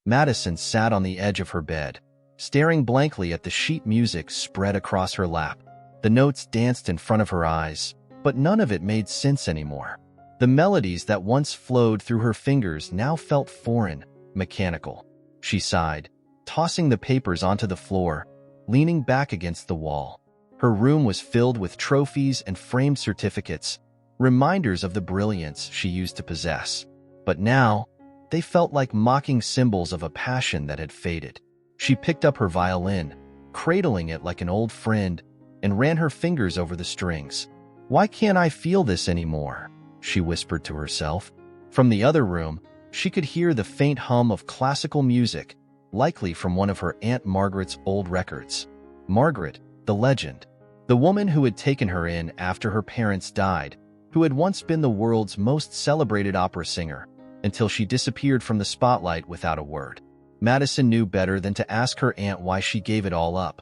Madison sat on the edge of her bed, staring blankly at the sheet music spread across her lap. The notes danced in front of her eyes, but none of it made sense anymore. The melodies that once flowed through her fingers now felt foreign, mechanical. She sighed, tossing the papers onto the floor, leaning back against the wall. Her room was filled with trophies and framed certificates, reminders of the brilliance she used to possess. But now, they felt like mocking symbols of a passion that had faded. She picked up her violin, cradling it like an old friend, and ran her fingers over the strings. "Why can't I feel this anymore?" she whispered to herself. From the other room, she could hear the faint hum of classical music, likely from one of her Aunt Margaret's old records. Margaret, the legend. The woman who had taken her in after her parents died, who had once been the world's most celebrated opera singer, until she disappeared from the spotlight without a word. Madison knew better than to ask her aunt why she gave it all up.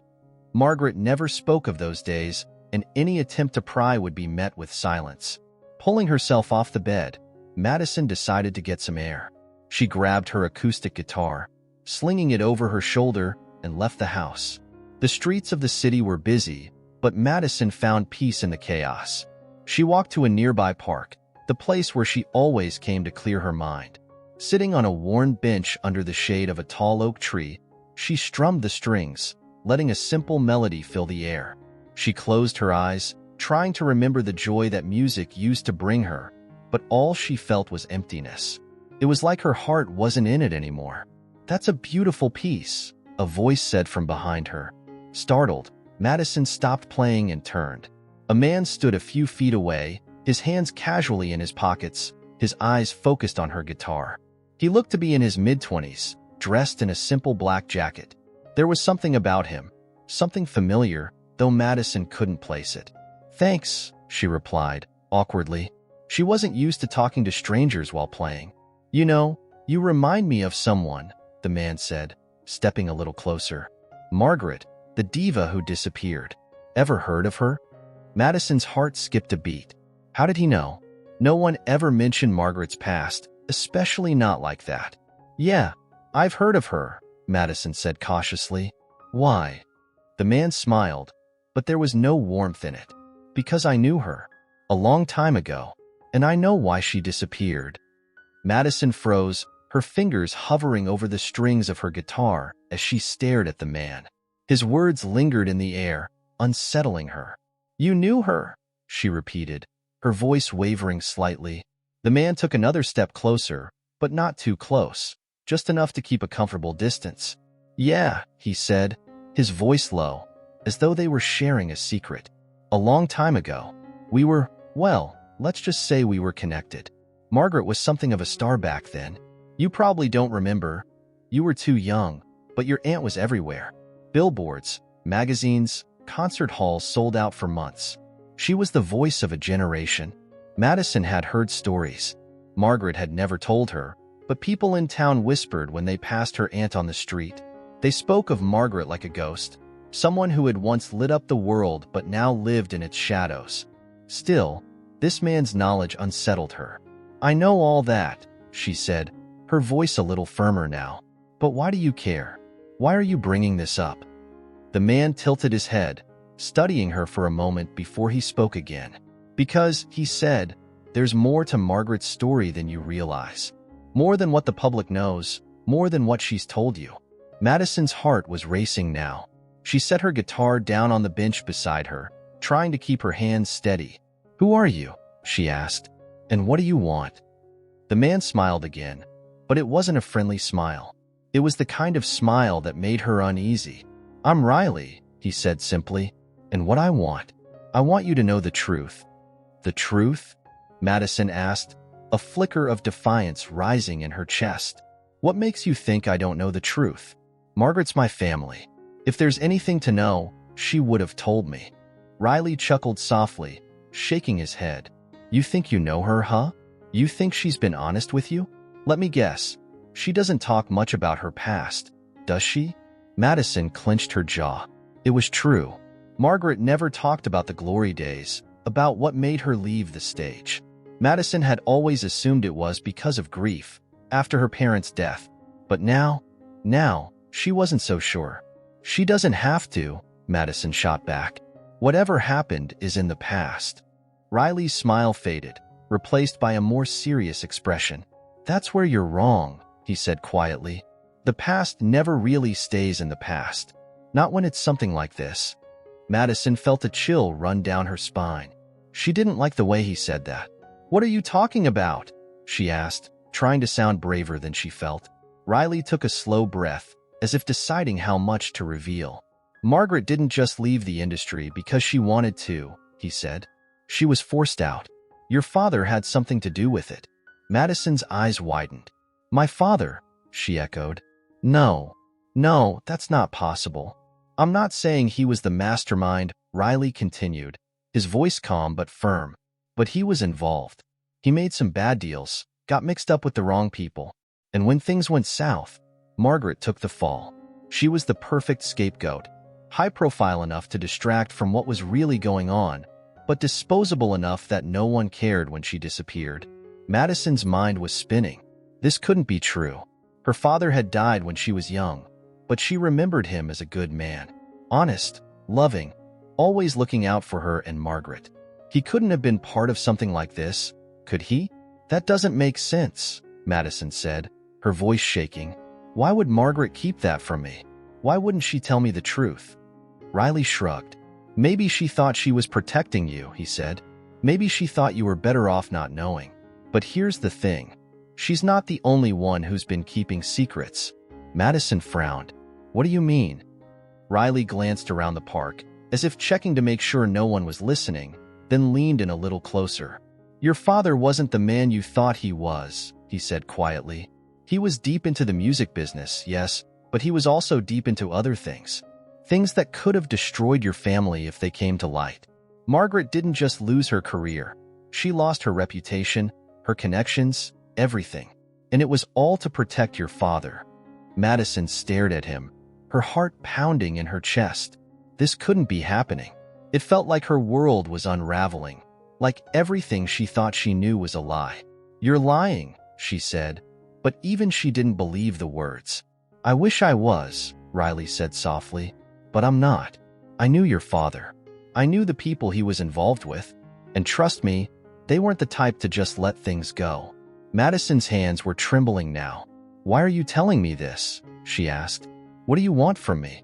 Margaret never spoke of those days, and any attempt to pry would be met with silence. Pulling herself off the bed, Madison decided to get some air. She grabbed her acoustic guitar, slinging it over her shoulder, and left the house. The streets of the city were busy, but Madison found peace in the chaos. She walked to a nearby park, the place where she always came to clear her mind. Sitting on a worn bench under the shade of a tall oak tree, she strummed the strings, letting a simple melody fill the air. She closed her eyes, trying to remember the joy that music used to bring her, but all she felt was emptiness. It was like her heart wasn't in it anymore. "That's a beautiful piece," a voice said from behind her. Startled, Madison stopped playing and turned. A man stood a few feet away, his hands casually in his pockets, his eyes focused on her guitar. He looked to be in his mid-20s, dressed in a simple black jacket. There was something about him, something familiar, though Madison couldn't place it. "Thanks," she replied, awkwardly. She wasn't used to talking to strangers while playing. "You know, you remind me of someone," the man said, stepping a little closer. "Margaret, the diva who disappeared. Ever heard of her?" Madison's heart skipped a beat. How did he know? No one ever mentioned Margaret's past, especially not like that. "Yeah, I've heard of her," Madison said cautiously. "Why?" The man smiled, but there was no warmth in it. "Because I knew her. A long time ago. And I know why she disappeared." Madison froze, her fingers hovering over the strings of her guitar as she stared at the man. His words lingered in the air, unsettling her. "You knew her," she repeated, her voice wavering slightly. The man took another step closer, but not too close, just enough to keep a comfortable distance. "Yeah," he said, his voice low, as though they were sharing a secret. "A long time ago. We were, well, let's just say we were connected. Margaret was something of a star back then. You probably don't remember. You were too young, but your aunt was everywhere. Billboards, magazines, concert halls sold out for months. She was the voice of a generation." Madison had heard stories. Margaret had never told her, but people in town whispered when they passed her aunt on the street. They spoke of Margaret like a ghost, someone who had once lit up the world but now lived in its shadows. Still, this man's knowledge unsettled her. "I know all that," she said, her voice a little firmer now. "But why do you care? Why are you bringing this up?" The man tilted his head, studying her for a moment before he spoke again. "Because," he said, "there's more to Margaret's story than you realize. More than what the public knows, more than what she's told you." Madison's heart was racing now. She set her guitar down on the bench beside her, trying to keep her hands steady. "Who are you?" she asked. "And what do you want?" The man smiled again, but it wasn't a friendly smile. It was the kind of smile that made her uneasy. "I'm Riley," he said simply, "and what I want you to know the truth." "The truth?" Madison asked, a flicker of defiance rising in her chest. "What makes you think I don't know the truth? Margaret's my family. If there's anything to know, she would have told me." Riley chuckled softly, shaking his head. "You think you know her, huh? You think she's been honest with you? Let me guess. She doesn't talk much about her past, does she?" Madison clenched her jaw. It was true. Margaret never talked about the glory days, about what made her leave the stage. Madison had always assumed it was because of grief, after her parents' death. But now, Now, she wasn't so sure. She doesn't have to, Madison shot back. Whatever happened is in the past. Riley's smile faded, replaced by a more serious expression. That's where you're wrong, he said quietly. The past never really stays in the past. Not when it's something like this. Madison felt a chill run down her spine. She didn't like the way he said that. What are you talking about? She asked, trying to sound braver than she felt. Riley took a slow breath, as if deciding how much to reveal. Margaret didn't just leave the industry because she wanted to, he said. She was forced out. Your father had something to do with it. Madison's eyes widened. My father, she echoed. No, that's not possible. I'm not saying he was the mastermind, Riley continued, his voice calm but firm. But he was involved. He made some bad deals, got mixed up with the wrong people. And when things went south, Margaret took the fall. She was the perfect scapegoat, high profile enough to distract from what was really going on, but disposable enough that no one cared when she disappeared. Madison's mind was spinning. This couldn't be true. Her father had died when she was young, but she remembered him as a good man. Honest, loving, always looking out for her and Margaret. He couldn't have been part of something like this, could he? That doesn't make sense, Madison said, her voice shaking. Why would Margaret keep that from me? Why wouldn't she tell me the truth? Riley shrugged. Maybe she thought she was protecting you, he said. Maybe she thought you were better off not knowing. But here's the thing. She's not the only one who's been keeping secrets. Madison frowned. What do you mean? Riley glanced around the park, as if checking to make sure no one was listening, then leaned in a little closer. Your father wasn't the man you thought he was, he said quietly. He was deep into the music business, yes, but he was also deep into other things. Things that could have destroyed your family if they came to light. Margaret didn't just lose her career. She lost her reputation, her connections, everything. And it was all to protect your father. Madison stared at him, her heart pounding in her chest. This couldn't be happening. It felt like her world was unraveling, like everything she thought she knew was a lie. You're lying, she said, but even she didn't believe the words. I wish I was, Riley said softly, but I'm not. I knew your father. I knew the people he was involved with, and trust me, they weren't the type to just let things go. Madison's hands were trembling now. Why are you telling me this? She asked. What do you want from me?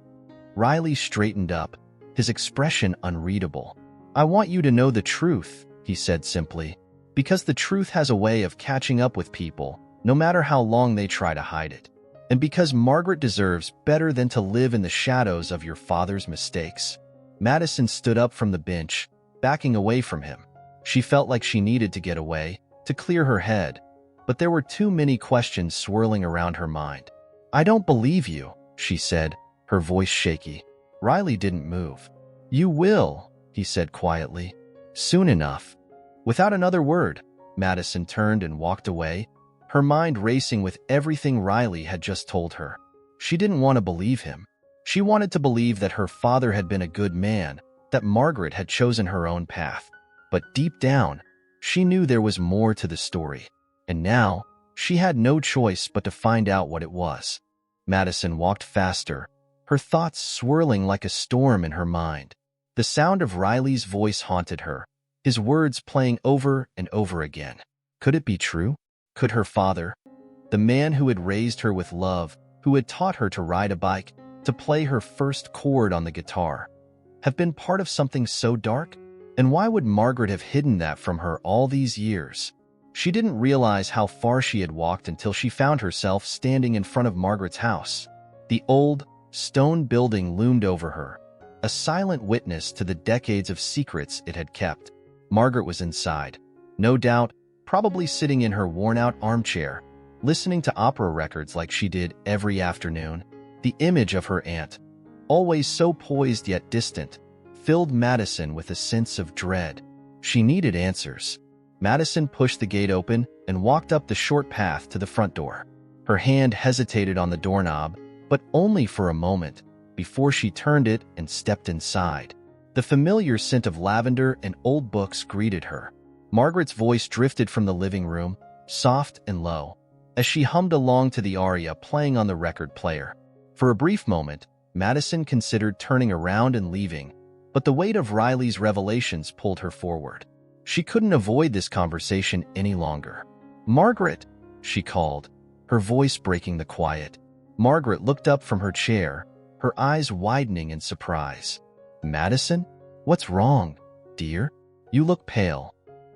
Riley straightened up, his expression unreadable. I want you to know the truth, he said simply, because the truth has a way of catching up with people, no matter how long they try to hide it. And because Margaret deserves better than to live in the shadows of your father's mistakes. Madison stood up from the bench, backing away from him. She felt like she needed to get away, to clear her head, but there were too many questions swirling around her mind. I don't believe you, she said, her voice shaky. Riley didn't move. You will, he said quietly. Soon enough. Without another word, Madison turned and walked away, her mind racing with everything Riley had just told her. She didn't want to believe him. She wanted to believe that her father had been a good man, that Margaret had chosen her own path. But deep down, she knew there was more to the story. And now, she had no choice but to find out what it was. Madison walked faster, her thoughts swirling like a storm in her mind. The sound of Riley's voice haunted her, his words playing over and over again. Could it be true? Could her father, the man who had raised her with love, who had taught her to ride a bike, to play her first chord on the guitar, have been part of something so dark? And why would Margaret have hidden that from her all these years? She didn't realize how far she had walked until she found herself standing in front of Margaret's house. The old, stone building loomed over her, a silent witness to the decades of secrets it had kept. Margaret was inside, no doubt, probably sitting in her worn-out armchair, listening to opera records like she did every afternoon. The image of her aunt, always so poised yet distant, filled Madison with a sense of dread. She needed answers. Madison pushed the gate open and walked up the short path to the front door. Her hand hesitated on the doorknob, but only for a moment, before she turned it and stepped inside. The familiar scent of lavender and old books greeted her. Margaret's voice drifted from the living room, soft and low. as she hummed along to the aria playing on the record player. For a brief moment, Madison considered turning around and leaving, but the weight of Riley's revelations pulled her forward. She couldn't avoid this conversation any longer. "Margaret," she called, her voice breaking the quiet. Margaret looked up from her chair, her eyes widening in surprise. "Madison? What's wrong, dear? You look pale."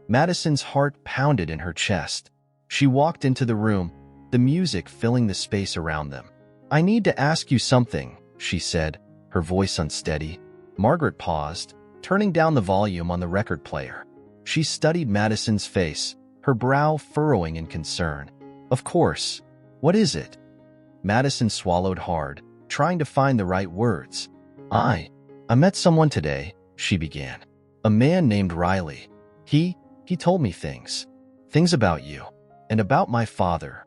Madison's heart pounded in her chest. She walked into the room, the music filling the space around them. "I need to ask you something," she said, her voice unsteady. Margaret paused, turning down the volume on the record player. She studied Madison's face, her brow furrowing in concern. "Of course. What is it?" Madison swallowed hard, trying to find the right words. I met someone today," she began. "A man named Riley. He told me things. Things about you. And about my father."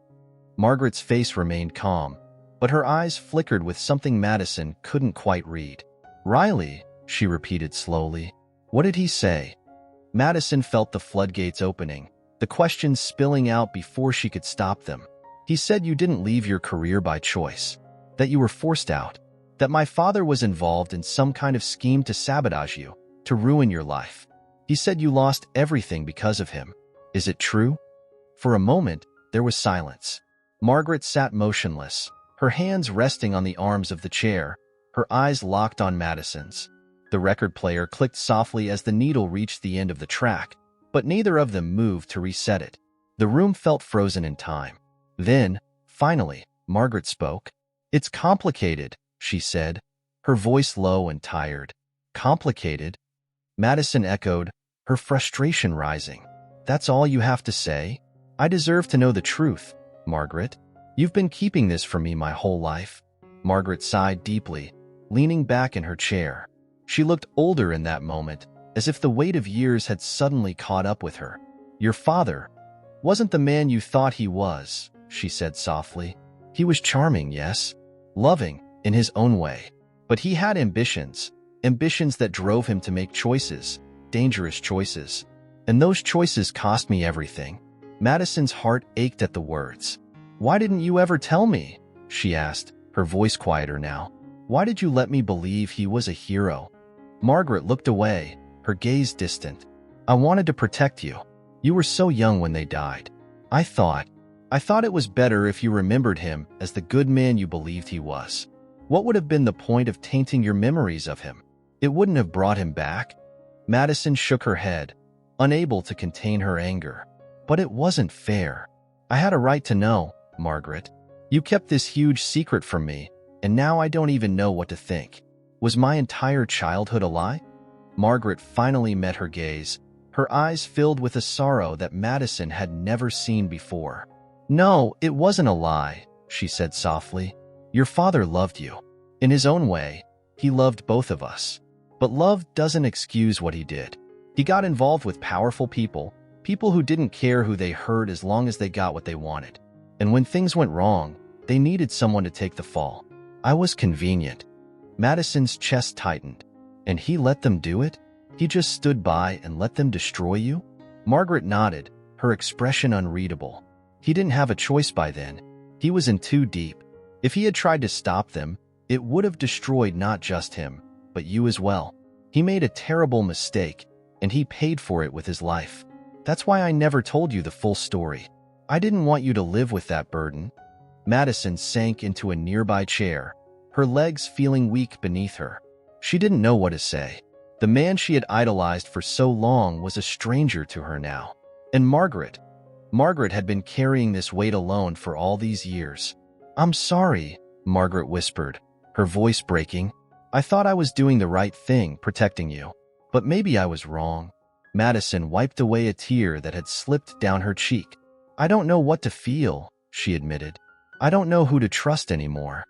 Margaret's face remained calm, but her eyes flickered with something Madison couldn't quite read. "Riley," she repeated slowly. "What did he say?" Madison felt the floodgates opening, the questions spilling out before she could stop them. "He said you didn't leave your career by choice, that you were forced out, that my father was involved in some kind of scheme to sabotage you, to ruin your life. He said you lost everything because of him. Is it true?" For a moment, there was silence. Margaret sat motionless, her hands resting on the arms of the chair, her eyes locked on Madison's. The record player clicked softly as the needle reached the end of the track, but neither of them moved to reset it. The room felt frozen in time. Then, finally, Margaret spoke. "It's complicated," she said, her voice low and tired. "Complicated?" Madison echoed, her frustration rising. "That's all you have to say? I deserve to know the truth, Margaret. You've been keeping this from me my whole life." Margaret sighed deeply, leaning back in her chair. She looked older in that moment, as if the weight of years had suddenly caught up with her. "Your father wasn't the man you thought he was," she said softly. "He was charming, yes, loving, in his own way. But he had ambitions that drove him to make choices, dangerous choices. And those choices cost me everything." Madison's heart ached at the words. "Why didn't you ever tell me?" she asked, her voice quieter now. "Why did you let me believe he was a hero?" Margaret looked away, her gaze distant. "I wanted to protect you. You were so young when they died. I thought it was better if you remembered him as the good man you believed he was. What would have been the point of tainting your memories of him? It wouldn't have brought him back." Madison shook her head, unable to contain her anger. "But it wasn't fair. I had a right to know, Margaret. You kept this huge secret from me, and now I don't even know what to think. Was my entire childhood a lie?" Margaret finally met her gaze, her eyes filled with a sorrow that Madison had never seen before. "No, it wasn't a lie," she said softly. "Your father loved you. In his own way, he loved both of us. But love doesn't excuse what he did. He got involved with powerful people who didn't care who they hurt as long as they got what they wanted. And when things went wrong, they needed someone to take the fall. I was convenient." Madison's chest tightened. "And he let them do it? He just stood by and let them destroy you?" Margaret nodded, her expression unreadable. "He didn't have a choice by then. He was in too deep. If he had tried to stop them, it would have destroyed not just him, but you as well. He made a terrible mistake, and he paid for it with his life. That's why I never told you the full story. I didn't want you to live with that burden." Madison sank into a nearby chair, her legs feeling weak beneath her. She didn't know what to say. The man she had idolized for so long was a stranger to her now. And Margaret had been carrying this weight alone for all these years. "I'm sorry," Margaret whispered, her voice breaking. "I thought I was doing the right thing, protecting you. But maybe I was wrong." Madison wiped away a tear that had slipped down her cheek. "I don't know what to feel," she admitted. "I don't know who to trust anymore."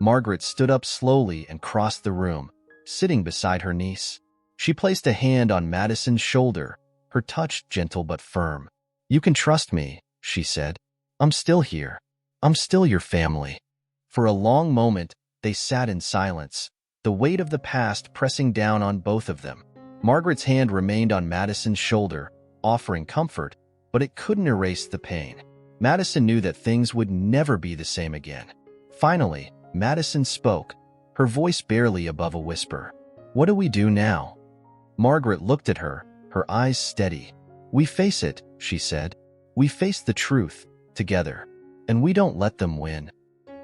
Margaret stood up slowly and crossed the room, sitting beside her niece. She placed a hand on Madison's shoulder, her touch gentle but firm. "You can trust me," she said. "I'm still here. I'm still your family." For a long moment, they sat in silence, the weight of the past pressing down on both of them. Margaret's hand remained on Madison's shoulder, offering comfort, but it couldn't erase the pain. Madison knew that things would never be the same again. Finally, Madison spoke, her voice barely above a whisper. "What do we do now?" Margaret looked at her, her eyes steady. "We face it," she said. "We face the truth, together. And we don't let them win."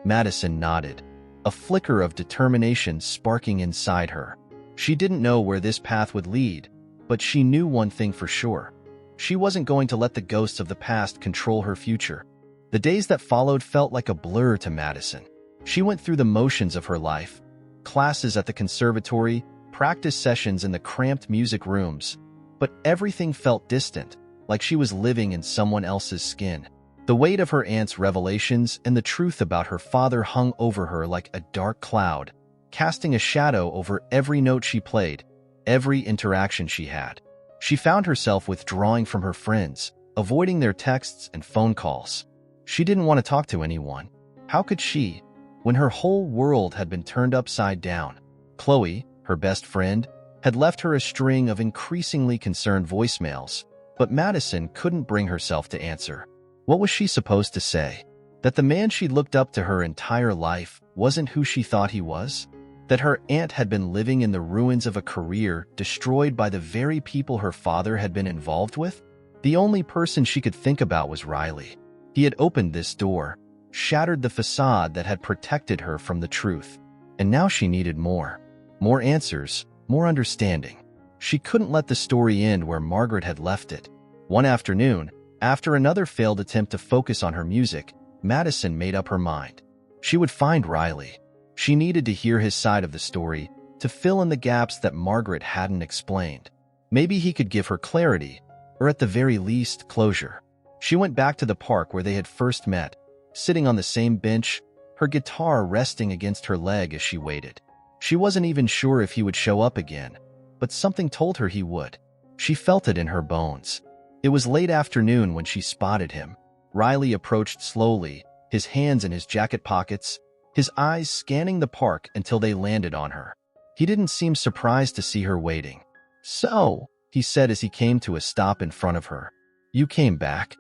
Madison nodded, a flicker of determination sparking inside her. She didn't know where this path would lead, but she knew one thing for sure. She wasn't going to let the ghosts of the past control her future. The days that followed felt like a blur to Madison. She went through the motions of her life, classes at the conservatory, practice sessions in the cramped music rooms, but everything felt distant, like she was living in someone else's skin. The weight of her aunt's revelations and the truth about her father hung over her like a dark cloud, casting a shadow over every note she played, every interaction she had. She found herself withdrawing from her friends, avoiding their texts and phone calls. She didn't want to talk to anyone. How could she, when her whole world had been turned upside down? Chloe, her best friend, had left her a string of increasingly concerned voicemails, but Madison couldn't bring herself to answer. What was she supposed to say? That the man she'd looked up to her entire life wasn't who she thought he was? That her aunt had been living in the ruins of a career destroyed by the very people her father had been involved with? The only person she could think about was Riley. He had opened this door, shattered the facade that had protected her from the truth. And now she needed more. More answers, more understanding. She couldn't let the story end where Margaret had left it. One afternoon, after another failed attempt to focus on her music, Madison made up her mind. She would find Riley. She needed to hear his side of the story, to fill in the gaps that Margaret hadn't explained. Maybe he could give her clarity, or at the very least, closure. She went back to the park where they had first met, sitting on the same bench, her guitar resting against her leg as she waited. She wasn't even sure if he would show up again, but something told her he would. She felt it in her bones. It was late afternoon when she spotted him. Riley approached slowly, his hands in his jacket pockets, his eyes scanning the park until they landed on her. He didn't seem surprised to see her waiting. "So," he said as he came to a stop in front of her. "You came back?"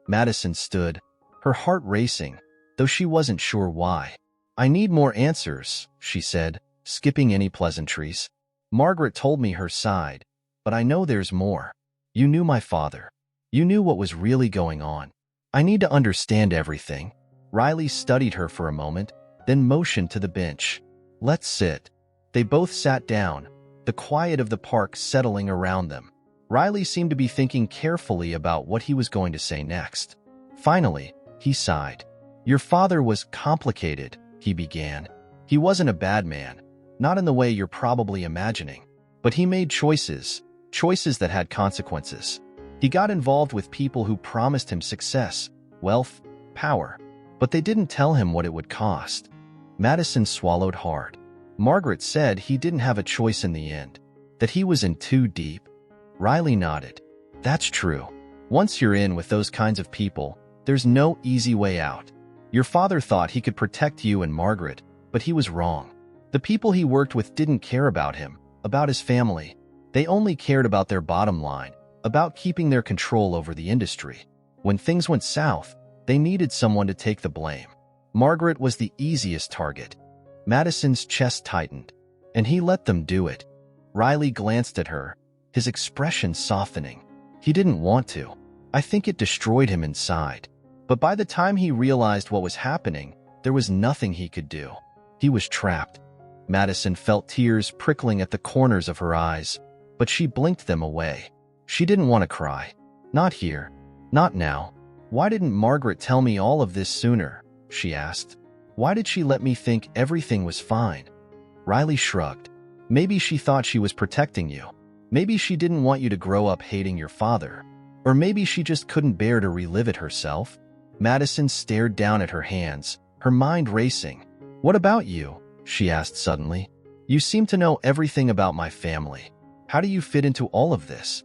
Madison stood, her heart racing, though she wasn't sure why. "I need more answers," she said, skipping any pleasantries. "Margaret told me her side, but I know there's more. You knew my father. You knew what was really going on. I need to understand everything." Riley studied her for a moment, then motioned to the bench. "Let's sit." They both sat down, the quiet of the park settling around them. Riley seemed to be thinking carefully about what he was going to say next. Finally, he sighed. "Your father was complicated," he began. "He wasn't a bad man, not in the way you're probably imagining. But he made choices that had consequences. He got involved with people who promised him success, wealth, power, but they didn't tell him what it would cost." Madison swallowed hard. Margaret said he didn't have a choice in the end, that he was in too deep. Riley nodded. "That's true. Once you're in with those kinds of people, there's no easy way out. Your father thought he could protect you and Margaret, but he was wrong. The people he worked with didn't care about him, about his family. They only cared about their bottom line, about keeping their control over the industry. When things went south, they needed someone to take the blame. Margaret was the easiest target." Madison's chest tightened, and he let them do it. Riley glanced at her, his expression softening. He didn't want to. I think it destroyed him inside. But by the time he realized what was happening, there was nothing he could do. He was trapped. Madison felt tears prickling at the corners of her eyes, but she blinked them away. She didn't want to cry. Not here. Not now. "Why didn't Margaret tell me all of this sooner?" she asked. "Why did she let me think everything was fine?" Riley shrugged. "Maybe she thought she was protecting you. Maybe she didn't want you to grow up hating your father. Or maybe she just couldn't bear to relive it herself." Madison stared down at her hands, her mind racing. "What about you?" she asked suddenly. "You seem to know everything about my family. How do you fit into all of this?"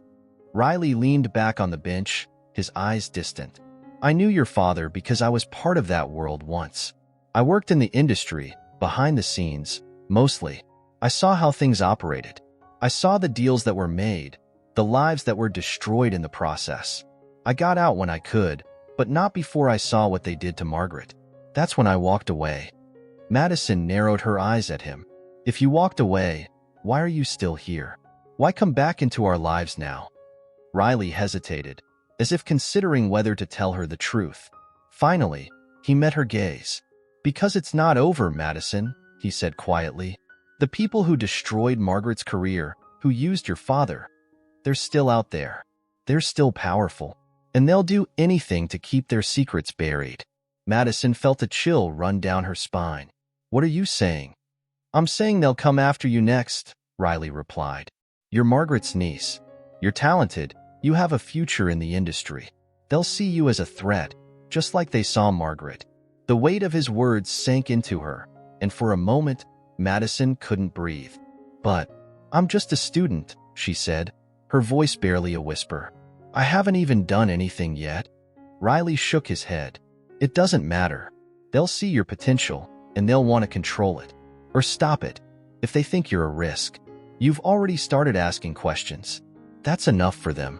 Riley leaned back on the bench, his eyes distant. "I knew your father because I was part of that world once. I worked in the industry, behind the scenes, mostly. I saw how things operated. I saw the deals that were made, the lives that were destroyed in the process. I got out when I could, but not before I saw what they did to Margaret. That's when I walked away." Madison narrowed her eyes at him. "If you walked away, why are you still here? Why come back into our lives now?" Riley hesitated, as if considering whether to tell her the truth. Finally, he met her gaze. "Because it's not over, Madison," he said quietly. "The people who destroyed Margaret's career, who used your father, they're still out there. They're still powerful, and they'll do anything to keep their secrets buried." Madison felt a chill run down her spine. "What are you saying?" "I'm saying they'll come after you next," Riley replied. "You're Margaret's niece. You're talented. You have a future in the industry. They'll see you as a threat, just like they saw Margaret." The weight of his words sank into her, and for a moment, Madison couldn't breathe. "But I'm just a student," she said, her voice barely a whisper. "I haven't even done anything yet." Riley shook his head. "It doesn't matter. They'll see your potential, and they'll want to control it, or stop it, if they think you're a risk. You've already started asking questions. That's enough for them."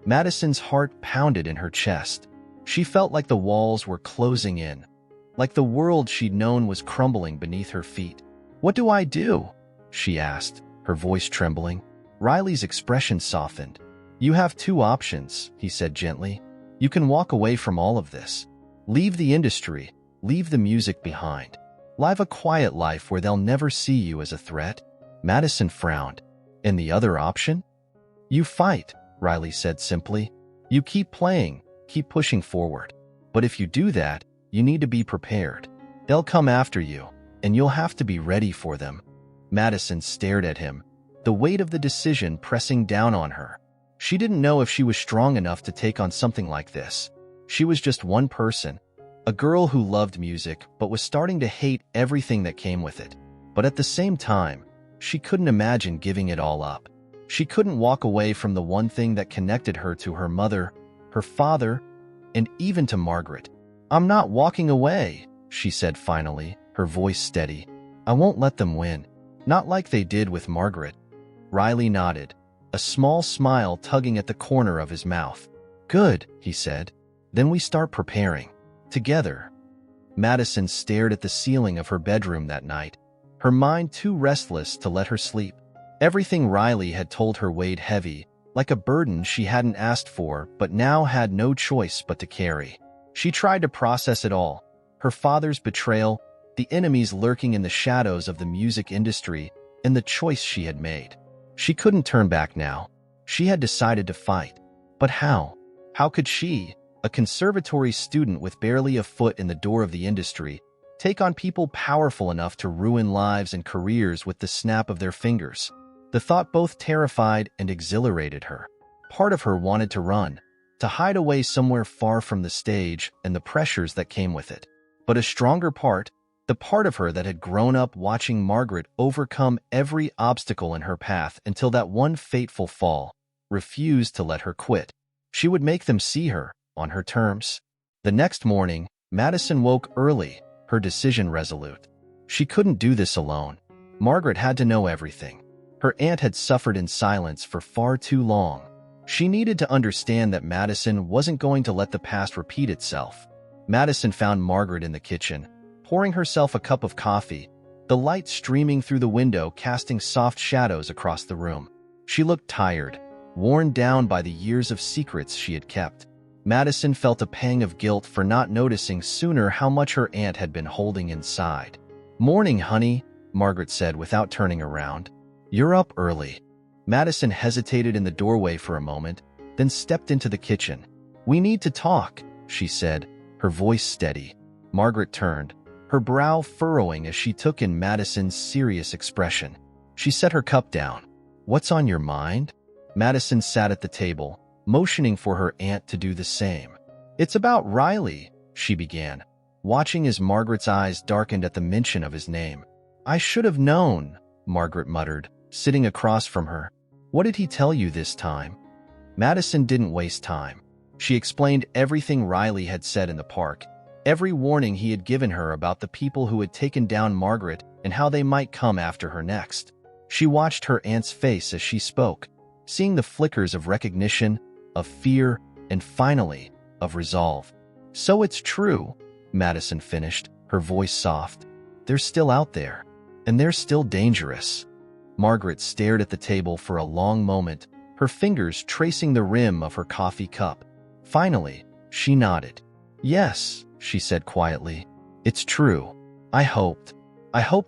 Madison's heart pounded in her chest. She felt like the walls were closing in, like the world she'd known was crumbling beneath her feet. "What do I do?" she asked, her voice trembling. Riley's expression softened. "You have two options," he said gently. "You can walk away from all of this. Leave the industry, leave the music behind. Live a quiet life where they'll never see you as a threat." Madison frowned. "And the other option?" "You fight," Riley said simply. "You keep playing, keep pushing forward. But if you do that, you need to be prepared. They'll come after you, and you'll have to be ready for them." Madison stared at him, the weight of the decision pressing down on her. She didn't know if she was strong enough to take on something like this. She was just one person, a girl who loved music but was starting to hate everything that came with it. But at the same time, she couldn't imagine giving it all up. She couldn't walk away from the one thing that connected her to her mother, her father, and even to Margaret. "I'm not walking away," she said finally, her voice steady. "I won't let them win. Not like they did with Margaret." Riley nodded, a small smile tugging at the corner of his mouth. "Good," he said. "Then we start preparing. Together." Madison stared at the ceiling of her bedroom that night, her mind too restless to let her sleep. Everything Riley had told her weighed heavy, like a burden she hadn't asked for but now had no choice but to carry. She tried to process it all: her father's betrayal, the enemies lurking in the shadows of the music industry, and the choice she had made. She couldn't turn back now. She had decided to fight. But how? How could she, a conservatory student with barely a foot in the door of the industry, take on people powerful enough to ruin lives and careers with the snap of their fingers? The thought both terrified and exhilarated her. Part of her wanted to run, to hide away somewhere far from the stage and the pressures that came with it. But a stronger part, the part of her that had grown up watching Margaret overcome every obstacle in her path until that one fateful fall, refused to let her quit. She would make them see her, on her terms. The next morning, Madison woke early, her decision resolute. She couldn't do this alone. Margaret had to know everything. Her aunt had suffered in silence for far too long. She needed to understand that Madison wasn't going to let the past repeat itself. Madison found Margaret in the kitchen, pouring herself a cup of coffee, the light streaming through the window casting soft shadows across the room. She looked tired, worn down by the years of secrets she had kept. Madison felt a pang of guilt for not noticing sooner how much her aunt had been holding inside. "Morning, honey," Margaret said without turning around. "You're up early." Madison hesitated in the doorway for a moment, then stepped into the kitchen. "We need to talk," she said, her voice steady. Margaret turned, her brow furrowing as she took in Madison's serious expression. She set her cup down. "What's on your mind?" Madison sat at the table, motioning for her aunt to do the same. "It's about Riley," she began, watching as Margaret's eyes darkened at the mention of his name. "I should have known," Margaret muttered, sitting across from her. "What did he tell you this time?" Madison didn't waste time. She explained everything Riley had said in the park, every warning he had given her about the people who had taken down Margaret and how they might come after her next. She watched her aunt's face as she spoke, seeing the flickers of recognition, of fear, and finally, of resolve. So it's true, Madison finished, her voice soft. They're still out there, and they're still dangerous. Margaret stared at the table for a long moment, her fingers tracing the rim of her coffee cup. Finally, she nodded. Yes, she said quietly. It's true. I hoped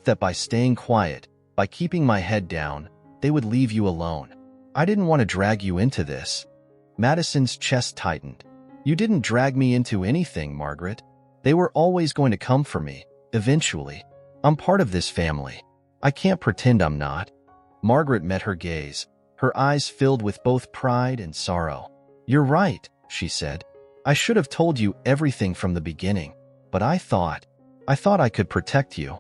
that by staying quiet, by keeping my head down, they would leave you alone. I didn't want to drag you into this. Madison's chest tightened. You didn't drag me into anything, Margaret. They were always going to come for me, eventually. I'm part of this family. I can't pretend I'm not. Margaret met her gaze, her eyes filled with both pride and sorrow. You're right, she said. I should have told you everything from the beginning, but I thought I could protect you.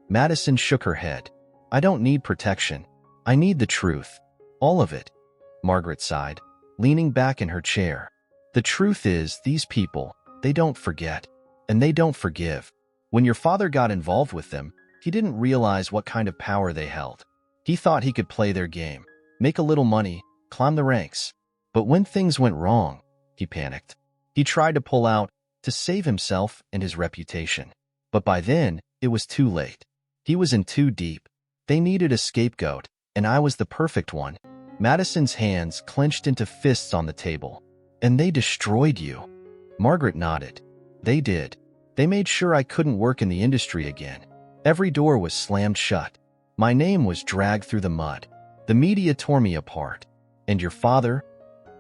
Madison shook her head. I don't need protection. I need the truth. All of it. Margaret sighed, leaning back in her chair. The truth is, these people, they don't forget, and they don't forgive. When your father got involved with them, he didn't realize what kind of power they held. He thought he could play their game, make a little money, climb the ranks. But when things went wrong, he panicked. He tried to pull out, to save himself and his reputation. But by then, it was too late. He was in too deep. They needed a scapegoat, and I was the perfect one. Madison's hands clenched into fists on the table. And they destroyed you. Margaret nodded. They did. They made sure I couldn't work in the industry again. Every door was slammed shut. My name was dragged through the mud. The media tore me apart. And your father?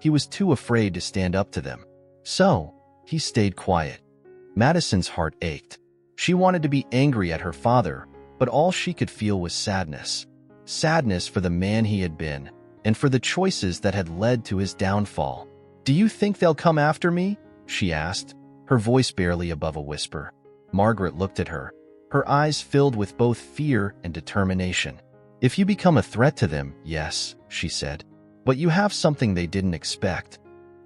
He was too afraid to stand up to them. So, he stayed quiet. Madison's heart ached. She wanted to be angry at her father, but all she could feel was sadness. Sadness for the man he had been, and for the choices that had led to his downfall. Do you think they'll come after me? She asked, her voice barely above a whisper. Margaret looked at her, her eyes filled with both fear and determination. If you become a threat to them, yes, she said. But you have something they didn't expect.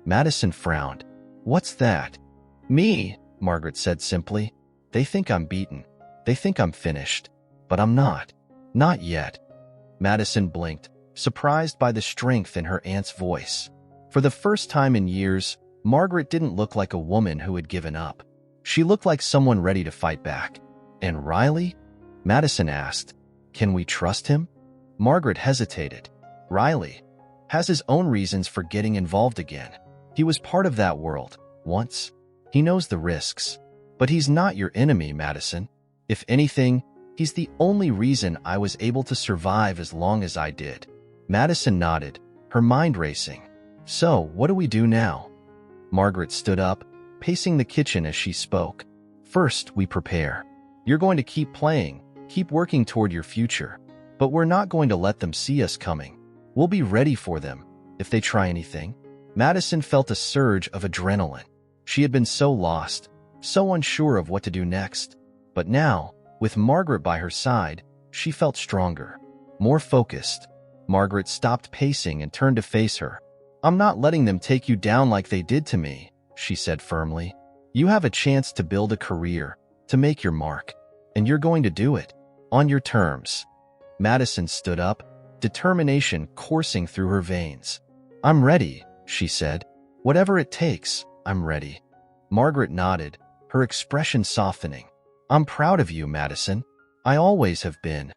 Madison frowned. What's that? Me, Margaret said simply. They think I'm beaten. They think I'm finished. But I'm not. Not yet. Madison blinked, surprised by the strength in her aunt's voice. For the first time in years, Margaret didn't look like a woman who had given up. She looked like someone ready to fight back. And Riley? Madison asked. Can we trust him? Margaret hesitated. Riley has his own reasons for getting involved again. He was part of that world, once. He knows the risks. But he's not your enemy, Madison. If anything, he's the only reason I was able to survive as long as I did. Madison nodded, her mind racing. So, what do we do now? Margaret stood up, pacing the kitchen as she spoke. First, we prepare. You're going to keep playing, keep working toward your future. But we're not going to let them see us coming. We'll be ready for them, if they try anything. Madison felt a surge of adrenaline. She had been so lost, so unsure of what to do next. But now, with Margaret by her side, she felt stronger, more focused. Margaret stopped pacing and turned to face her. I'm not letting them take you down like they did to me, she said firmly. You have a chance to build a career, to make your mark. And you're going to do it, on your terms. Madison stood up, determination coursing through her veins. I'm ready, she said. Whatever it takes, I'm ready. Margaret nodded, her expression softening. I'm proud of you, Madison. I always have been.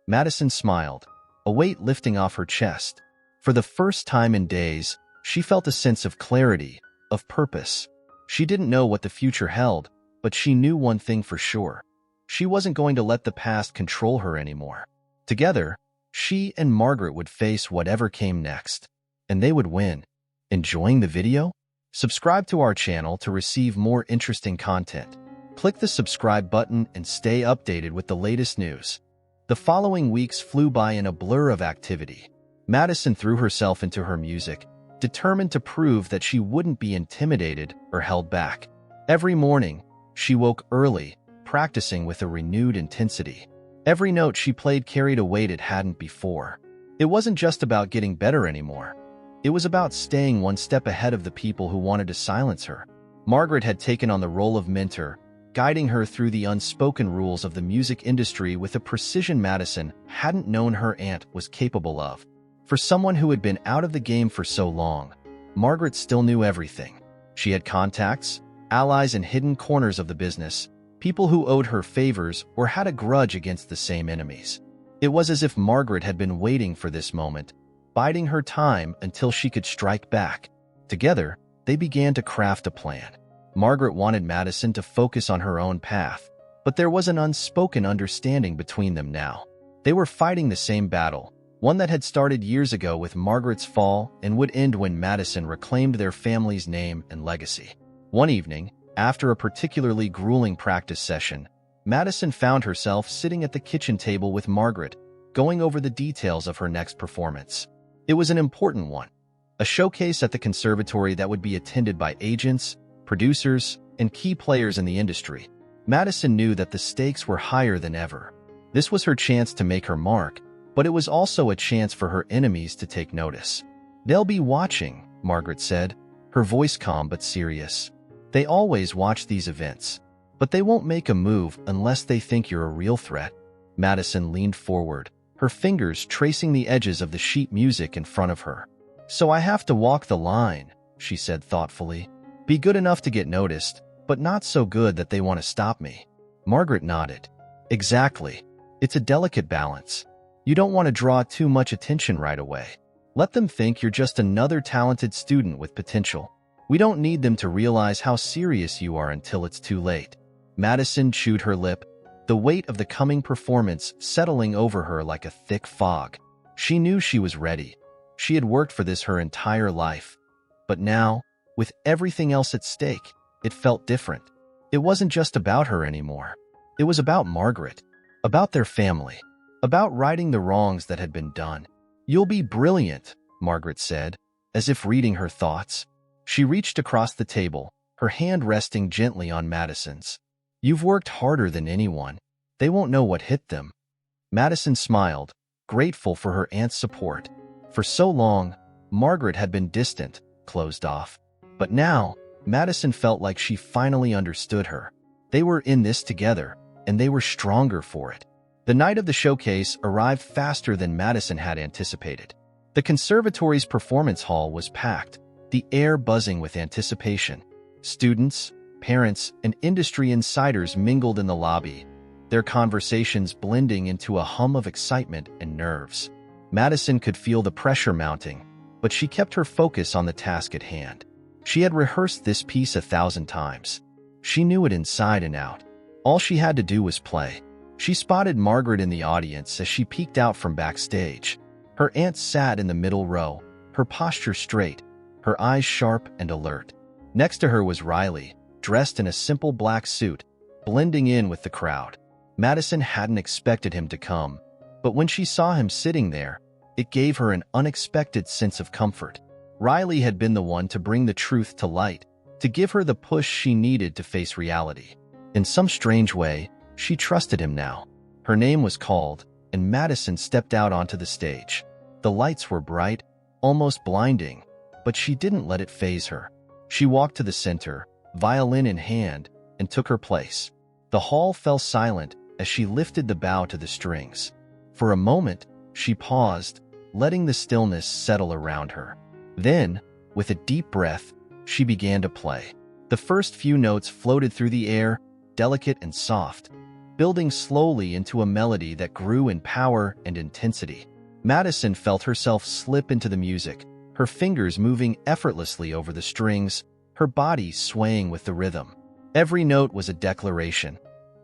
Madison smiled, a weight lifting off her chest. For the first time in days, she felt a sense of clarity, of purpose. She didn't know what the future held, but she knew one thing for sure. She wasn't going to let the past control her anymore. Together, she and Margaret would face whatever came next, and they would win. Enjoying the video? Subscribe to our channel to receive more interesting content. Click the subscribe button and stay updated with the latest news. The following weeks flew by in a blur of activity. Madison threw herself into her music, determined to prove that she wouldn't be intimidated or held back. Every morning, she woke early, practicing with a renewed intensity. Every note she played carried a weight it hadn't before. It wasn't just about getting better anymore. It was about staying one step ahead of the people who wanted to silence her. Margaret had taken on the role of mentor, guiding her through the unspoken rules of the music industry with a precision Madison hadn't known her aunt was capable of. For someone who had been out of the game for so long, Margaret still knew everything. She had contacts, allies in hidden corners of the business, people who owed her favors or had a grudge against the same enemies. It was as if Margaret had been waiting for this moment, biding her time until she could strike back. Together, they began to craft a plan. Margaret wanted Madison to focus on her own path, but there was an unspoken understanding between them now. They were fighting the same battle, one that had started years ago with Margaret's fall and would end when Madison reclaimed their family's name and legacy. One evening, after a particularly grueling practice session, Madison found herself sitting at the kitchen table with Margaret, going over the details of her next performance. It was an important one, a showcase at the conservatory that would be attended by agents, producers, and key players in the industry. Madison knew that the stakes were higher than ever. This was her chance to make her mark, but it was also a chance for her enemies to take notice. "They'll be watching," Margaret said, her voice calm but serious. "They always watch these events, but they won't make a move unless they think you're a real threat." Madison leaned forward, her fingers tracing the edges of the sheet music in front of her. "So I have to walk the line," she said thoughtfully. "Be good enough to get noticed, but not so good that they want to stop me." Margaret nodded. "Exactly. It's a delicate balance. You don't want to draw too much attention right away. Let them think you're just another talented student with potential. We don't need them to realize how serious you are until it's too late." Madison chewed her lip, the weight of the coming performance settling over her like a thick fog. She knew she was ready. She had worked for this her entire life. But now, with everything else at stake, it felt different. It wasn't just about her anymore. It was about Margaret, about their family, about righting the wrongs that had been done. "You'll be brilliant," Margaret said, as if reading her thoughts. She reached across the table, her hand resting gently on Madison's. "You've worked harder than anyone. They won't know what hit them." Madison smiled, grateful for her aunt's support. For so long, Margaret had been distant, closed off. But now, Madison felt like she finally understood her. They were in this together, and they were stronger for it. The night of the showcase arrived faster than Madison had anticipated. The conservatory's performance hall was packed, the air buzzing with anticipation. Students, parents, and industry insiders mingled in the lobby, their conversations blending into a hum of excitement and nerves. Madison could feel the pressure mounting, but she kept her focus on the task at hand. She had rehearsed this piece 1,000 times. She knew it inside and out. All she had to do was play. She spotted Margaret in the audience as she peeked out from backstage. Her aunt sat in the middle row, her posture straight, her eyes sharp and alert. Next to her was Riley, dressed in a simple black suit, blending in with the crowd. Madison hadn't expected him to come, but when she saw him sitting there, it gave her an unexpected sense of comfort. Riley had been the one to bring the truth to light, to give her the push she needed to face reality. In some strange way, she trusted him now. Her name was called, and Madison stepped out onto the stage. The lights were bright, almost blinding, but she didn't let it faze her. She walked to the center, violin in hand, and took her place. The hall fell silent as she lifted the bow to the strings. For a moment, she paused, letting the stillness settle around her. Then, with a deep breath, she began to play. The first few notes floated through the air, delicate and soft, building slowly into a melody that grew in power and intensity. Madison felt herself slip into the music, her fingers moving effortlessly over the strings, her body swaying with the rhythm. Every note was a declaration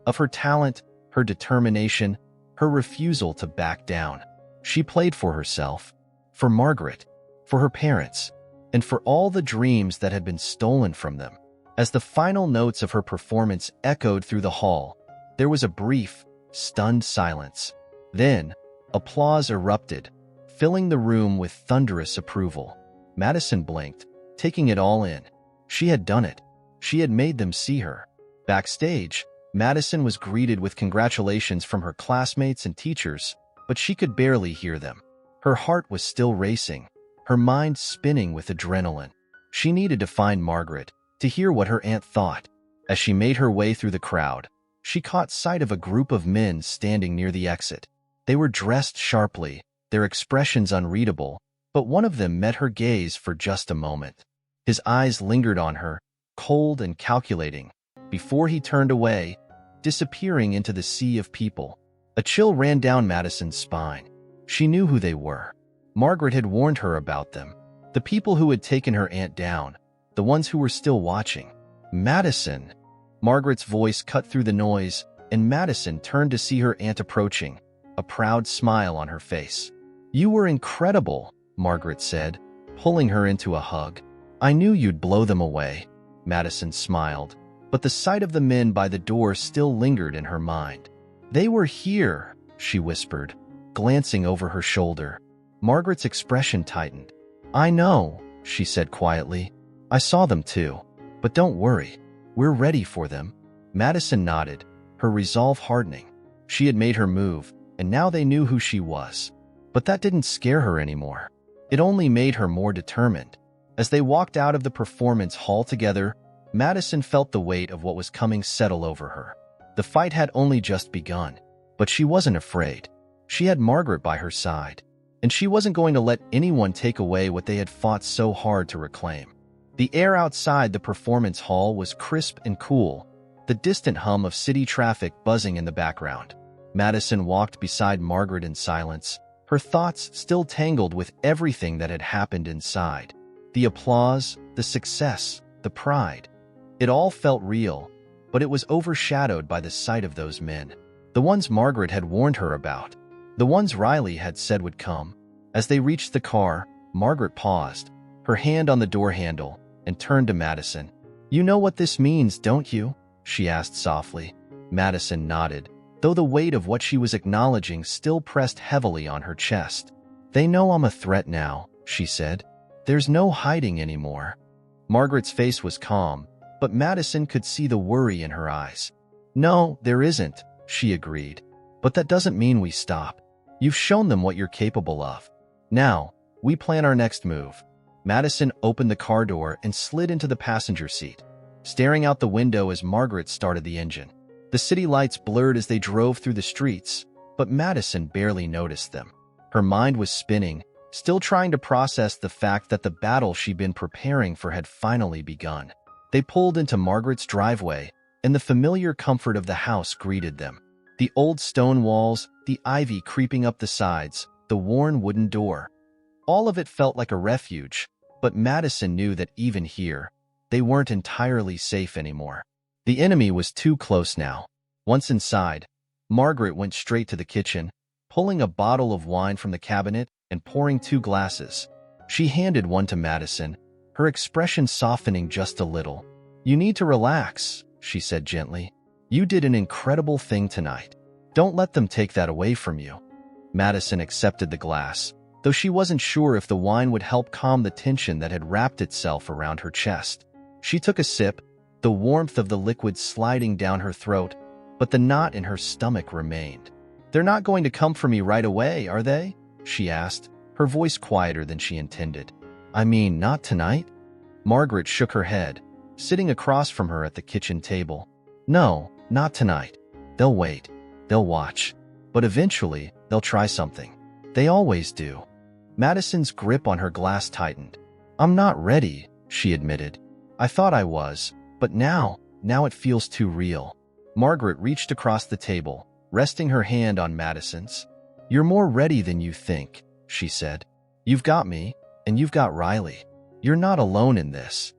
of her talent, her determination, her refusal to back down. She played for herself, for Margaret, for her parents, and for all the dreams that had been stolen from them. As the final notes of her performance echoed through the hall, there was a brief, stunned silence. Then, applause erupted, filling the room with thunderous approval. Madison blinked, taking it all in. She had done it. She had made them see her. Backstage, Madison was greeted with congratulations from her classmates and teachers, but she could barely hear them. Her heart was still racing, her mind spinning with adrenaline. She needed to find Margaret, to hear what her aunt thought. As she made her way through the crowd, she caught sight of a group of men standing near the exit. They were dressed sharply, their expressions unreadable, but one of them met her gaze for just a moment. His eyes lingered on her, cold and calculating, before he turned away, disappearing into the sea of people. A chill ran down Madison's spine. She knew who they were. Margaret had warned her about them. The people who had taken her aunt down, the ones who were still watching. Madison! Margaret's voice cut through the noise, and Madison turned to see her aunt approaching, a proud smile on her face. "You were incredible," Margaret said, pulling her into a hug. "I knew you'd blow them away." Madison smiled, but the sight of the men by the door still lingered in her mind. "They were here," she whispered, glancing over her shoulder. Margaret's expression tightened. "I know," she said quietly. "I saw them too. But don't worry. We're ready for them." Madison nodded, her resolve hardening. She had made her move, and now they knew who she was. But that didn't scare her anymore. It only made her more determined. As they walked out of the performance hall together, Madison felt the weight of what was coming settle over her. The fight had only just begun, but she wasn't afraid. She had Margaret by her side, and she wasn't going to let anyone take away what they had fought so hard to reclaim. The air outside the performance hall was crisp and cool, the distant hum of city traffic buzzing in the background. Madison walked beside Margaret in silence, her thoughts still tangled with everything that had happened inside. The applause, the success, the pride. It all felt real, but it was overshadowed by the sight of those men. The ones Margaret had warned her about. The ones Riley had said would come. As they reached the car, Margaret paused, her hand on the door handle, and turned to Madison. "You know what this means, don't you?" she asked softly. Madison nodded, though the weight of what she was acknowledging still pressed heavily on her chest. "They know I'm a threat now," she said. "There's no hiding anymore." Margaret's face was calm, but Madison could see the worry in her eyes. "No, there isn't," she agreed. "But that doesn't mean we stop. You've shown them what you're capable of. Now, we plan our next move." Madison opened the car door and slid into the passenger seat, staring out the window as Margaret started the engine. The city lights blurred as they drove through the streets, but Madison barely noticed them. Her mind was spinning, still trying to process the fact that the battle she'd been preparing for had finally begun. They pulled into Margaret's driveway, and the familiar comfort of the house greeted them. The old stone walls, the ivy creeping up the sides, the worn wooden door. All of it felt like a refuge, but Madison knew that even here, they weren't entirely safe anymore. The enemy was too close now. Once inside, Margaret went straight to the kitchen, pulling a bottle of wine from the cabinet and pouring 2 glasses. She handed one to Madison, her expression softening just a little. "You need to relax," she said gently. "You did an incredible thing tonight. Don't let them take that away from you." Madison accepted the glass, though she wasn't sure if the wine would help calm the tension that had wrapped itself around her chest. She took a sip, the warmth of the liquid sliding down her throat, but the knot in her stomach remained. "They're not going to come for me right away, are they?" she asked, her voice quieter than she intended. "I mean, not tonight?" Margaret shook her head, sitting across from her at the kitchen table. "No, not tonight. They'll wait. They'll watch. But eventually, they'll try something. They always do." Madison's grip on her glass tightened. "I'm not ready," she admitted. "I thought I was, but now it feels too real." Margaret reached across the table, resting her hand on Madison's. "You're more ready than you think," she said. "You've got me, and you've got Riley. You're not alone in this."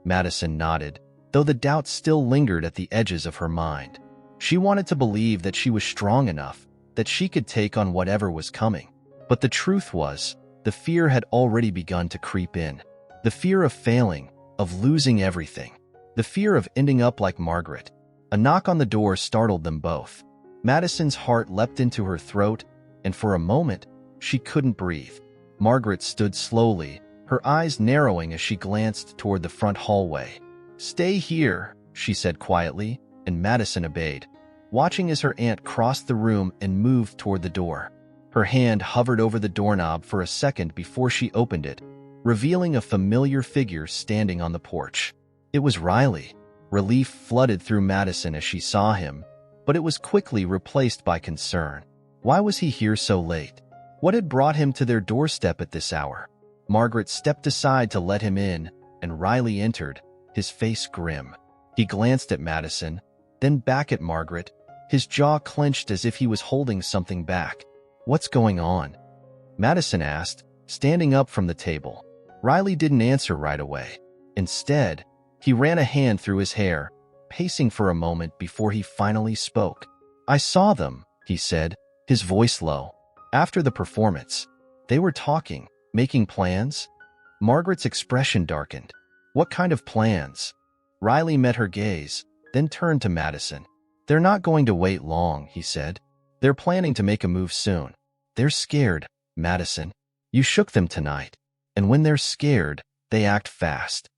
Madison nodded, though the doubt still lingered at the edges of her mind. She wanted to believe that she was strong enough, that she could take on whatever was coming. But the truth was, the fear had already begun to creep in. The fear of failing, of losing everything. The fear of ending up like Margaret. A knock on the door startled them both. Madison's heart leapt into her throat, and for a moment, she couldn't breathe. Margaret stood slowly, her eyes narrowing as she glanced toward the front hallway. "Stay here," she said quietly, and Madison obeyed, watching as her aunt crossed the room and moved toward the door. Her hand hovered over the doorknob for a second before she opened it, revealing a familiar figure standing on the porch. It was Riley. Relief flooded through Madison as she saw him, but it was quickly replaced by concern. Why was he here so late? What had brought him to their doorstep at this hour? Margaret stepped aside to let him in, and Riley entered, his face grim. He glanced at Madison, then back at Margaret, his jaw clenched as if he was holding something back. "What's going on?" Madison asked, standing up from the table. Riley didn't answer right away. Instead, he ran a hand through his hair, pacing for a moment before he finally spoke. "I saw them," he said, his voice low. "After the performance. They were talking, making plans." Margaret's expression darkened. "What kind of plans?" Riley met her gaze, then turned to Madison. "They're not going to wait long," he said. "They're planning to make a move soon. They're scared, Madison. You shook them tonight. And when they're scared, they act fast."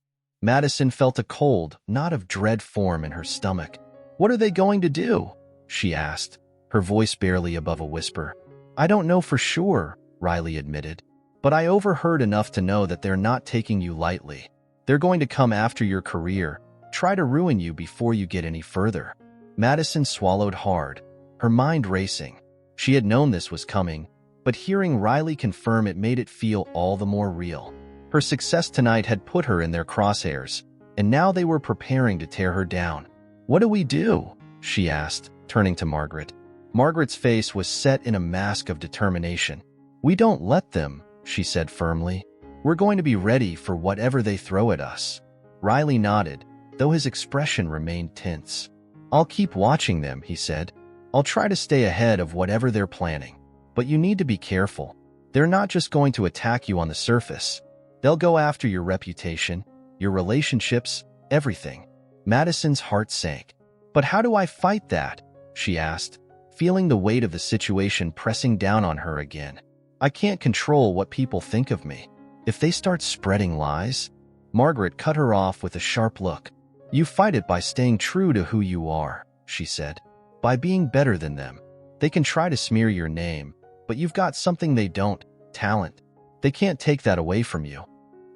Madison felt a cold, knot of dread form in her stomach. "What are they going to do?" she asked, her voice barely above a whisper. "I don't know for sure," Riley admitted. "But I overheard enough to know that they're not taking you lightly. They're going to come after your career, try to ruin you before you get any further." Madison swallowed hard, her mind racing. She had known this was coming, but hearing Riley confirm it made it feel all the more real. Her success tonight had put her in their crosshairs, and now they were preparing to tear her down. "What do we do?" she asked, turning to Margaret. Margaret's face was set in a mask of determination. "We don't let them," she said firmly. "We're going to be ready for whatever they throw at us." Riley nodded, though his expression remained tense. "I'll keep watching them," he said. "I'll try to stay ahead of whatever they're planning. But you need to be careful. They're not just going to attack you on the surface. They'll go after your reputation, your relationships, everything." Madison's heart sank. "But how do I fight that?" she asked, feeling the weight of the situation pressing down on her again. "I can't control what people think of me. If they start spreading lies..." Margaret cut her off with a sharp look. "You fight it by staying true to who you are," she said. "By being better than them. They can try to smear your name, but you've got something they don't, talent. They can't take that away from you."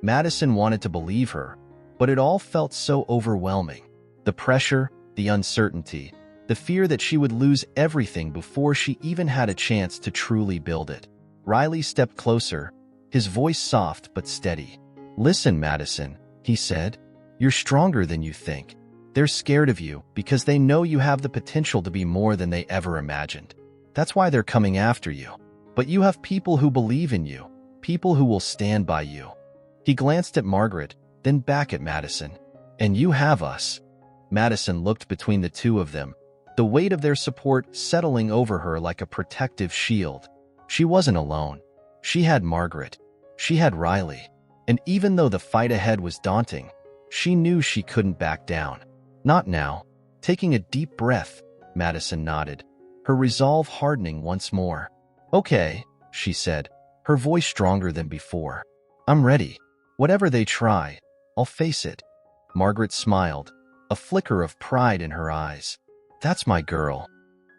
Madison wanted to believe her, but it all felt so overwhelming. The pressure, the uncertainty, the fear that she would lose everything before she even had a chance to truly build it. Riley stepped closer, his voice soft but steady. "Listen, Madison," he said. "You're stronger than you think. They're scared of you because they know you have the potential to be more than they ever imagined. That's why they're coming after you. But you have people who believe in you, people who will stand by you." He glanced at Margaret, then back at Madison. "And you have us." Madison looked between the two of them, the weight of their support settling over her like a protective shield. She wasn't alone. She had Margaret. She had Riley. And even though the fight ahead was daunting, she knew she couldn't back down. "Not now." Taking a deep breath, Madison nodded, her resolve hardening once more. "Okay," she said, her voice stronger than before. "I'm ready. Whatever they try, I'll face it." Margaret smiled, a flicker of pride in her eyes. "That's my girl."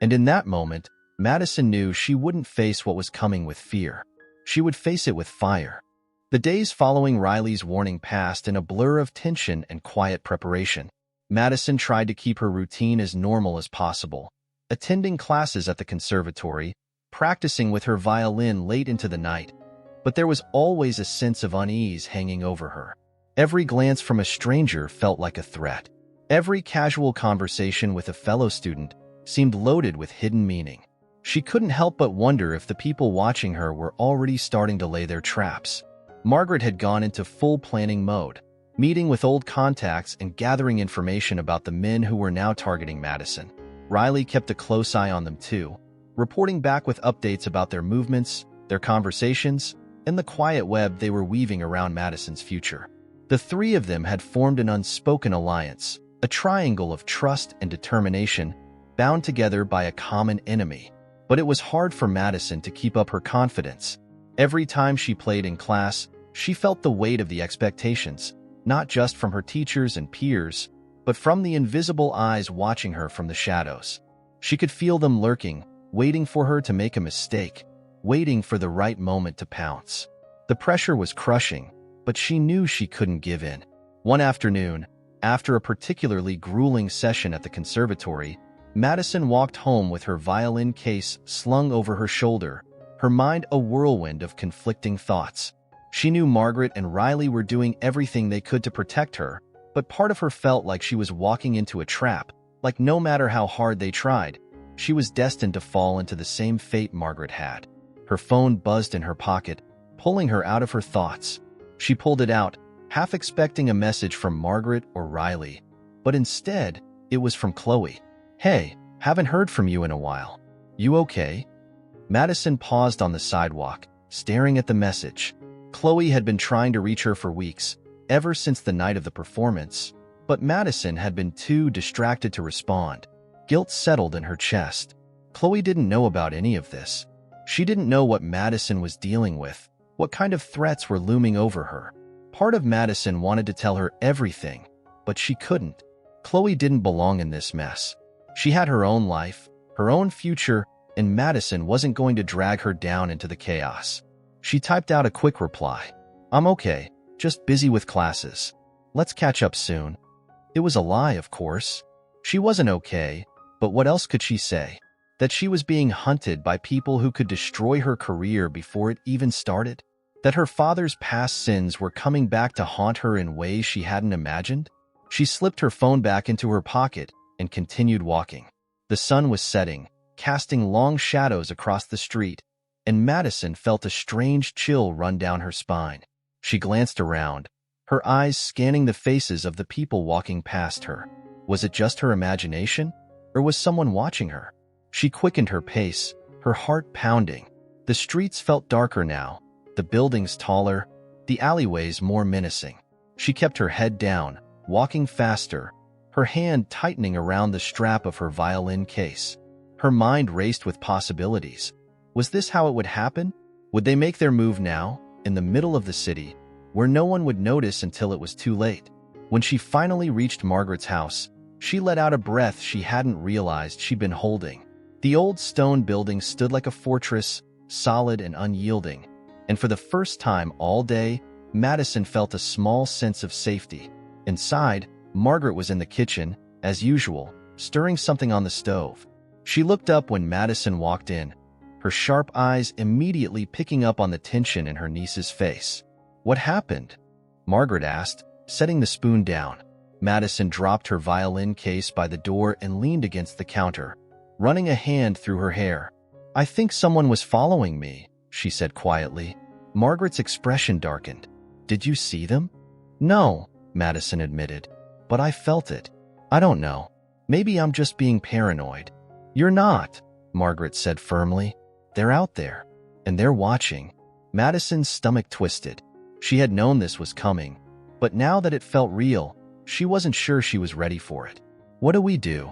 And in that moment, Madison knew she wouldn't face what was coming with fear. She would face it with fire. The days following Riley's warning passed in a blur of tension and quiet preparation. Madison tried to keep her routine as normal as possible, attending classes at the conservatory, practicing with her violin late into the night. But there was always a sense of unease hanging over her. Every glance from a stranger felt like a threat. Every casual conversation with a fellow student seemed loaded with hidden meaning. She couldn't help but wonder if the people watching her were already starting to lay their traps. Margaret had gone into full planning mode, meeting with old contacts and gathering information about the men who were now targeting Madison. Riley kept a close eye on them too, reporting back with updates about their movements, their conversations, and the quiet web they were weaving around Madison's future. The three of them had formed an unspoken alliance, a triangle of trust and determination, bound together by a common enemy. But it was hard for Madison to keep up her confidence. Every time she played in class, she felt the weight of the expectations, not just from her teachers and peers, but from the invisible eyes watching her from the shadows. She could feel them lurking, waiting for her to make a mistake, waiting for the right moment to pounce. The pressure was crushing, but she knew she couldn't give in. One afternoon, after a particularly grueling session at the conservatory, Madison walked home with her violin case slung over her shoulder, her mind a whirlwind of conflicting thoughts. She knew Margaret and Riley were doing everything they could to protect her, but part of her felt like she was walking into a trap, like no matter how hard they tried, she was destined to fall into the same fate Margaret had. Her phone buzzed in her pocket, pulling her out of her thoughts. She pulled it out, half expecting a message from Margaret or Riley, but instead, it was from Chloe. "Hey, haven't heard from you in a while. You okay?" Madison paused on the sidewalk, staring at the message. Chloe had been trying to reach her for weeks, ever since the night of the performance, but Madison had been too distracted to respond. Guilt settled in her chest. Chloe didn't know about any of this. She didn't know what Madison was dealing with, what kind of threats were looming over her. Part of Madison wanted to tell her everything, but she couldn't. Chloe didn't belong in this mess. She had her own life, her own future, and Madison wasn't going to drag her down into the chaos. She typed out a quick reply. "I'm okay, just busy with classes. Let's catch up soon." It was a lie, of course. She wasn't okay, but what else could she say? That she was being hunted by people who could destroy her career before it even started? That her father's past sins were coming back to haunt her in ways she hadn't imagined? She slipped her phone back into her pocket and continued walking. The sun was setting, casting long shadows across the street, and Madison felt a strange chill run down her spine. She glanced around, her eyes scanning the faces of the people walking past her. Was it just her imagination, or was someone watching her? She quickened her pace, her heart pounding. The streets felt darker now, the buildings taller, the alleyways more menacing. She kept her head down, walking faster, her hand tightening around the strap of her violin case. Her mind raced with possibilities. Was this how it would happen? Would they make their move now, in the middle of the city, where no one would notice until it was too late? When she finally reached Margaret's house, she let out a breath she hadn't realized she'd been holding. The old stone building stood like a fortress, solid and unyielding, and for the first time all day, Madison felt a small sense of safety. Inside, Margaret was in the kitchen, as usual, stirring something on the stove. She looked up when Madison walked in, her sharp eyes immediately picking up on the tension in her niece's face. "What happened?" Margaret asked, setting the spoon down. Madison dropped her violin case by the door and leaned against the counter, running a hand through her hair. "I think someone was following me," she said quietly. Margaret's expression darkened. "Did you see them?" "No," Madison admitted, "but I felt it. I don't know. Maybe I'm just being paranoid." "You're not," Margaret said firmly. "They're out there, and they're watching." Madison's stomach twisted. She had known this was coming, but now that it felt real, she wasn't sure she was ready for it. "What do we do?"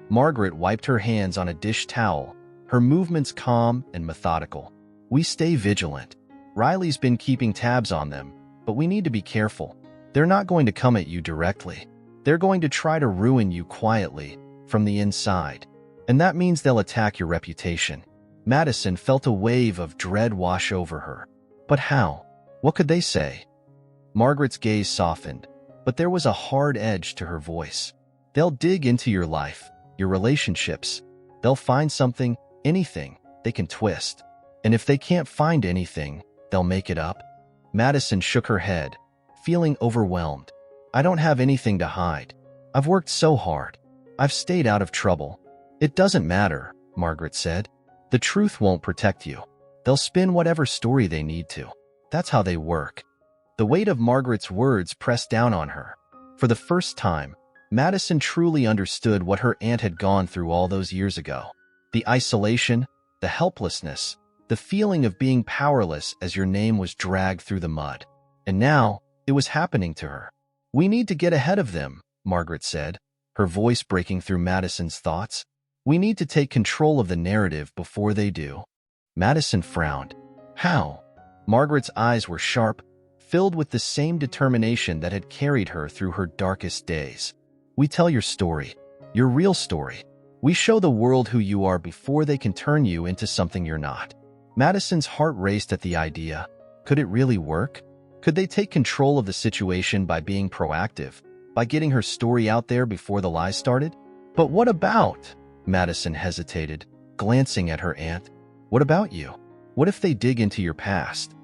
Margaret wiped her hands on a dish towel, her movements calm and methodical. "We stay vigilant. Riley's been keeping tabs on them, but we need to be careful. They're not going to come at you directly. They're going to try to ruin you quietly, from the inside. And that means they'll attack your reputation." Madison felt a wave of dread wash over her. But how? What could they say? Margaret's gaze softened, but there was a hard edge to her voice. "They'll dig into your life, your relationships. They'll find something, anything, they can twist. And if they can't find anything, they'll make it up." Madison shook her head, feeling overwhelmed. "I don't have anything to hide. I've worked so hard. I've stayed out of trouble." "It doesn't matter," Margaret said. "The truth won't protect you. They'll spin whatever story they need to. That's how they work." The weight of Margaret's words pressed down on her. For the first time, Madison truly understood what her aunt had gone through all those years ago. The isolation, the helplessness, the feeling of being powerless as your name was dragged through the mud. And now, it was happening to her. "We need to get ahead of them," Margaret said, her voice breaking through Madison's thoughts. "We need to take control of the narrative before they do." Madison frowned. "How?" Margaret's eyes were sharp, filled with the same determination that had carried her through her darkest days. "We tell your story, your real story. We show the world who you are before they can turn you into something you're not." Madison's heart raced at the idea. Could it really work? Could they take control of the situation by being proactive, by getting her story out there before the lies started? "But what about?" Madison hesitated, glancing at her aunt. "What about you? What if they dig into your past?"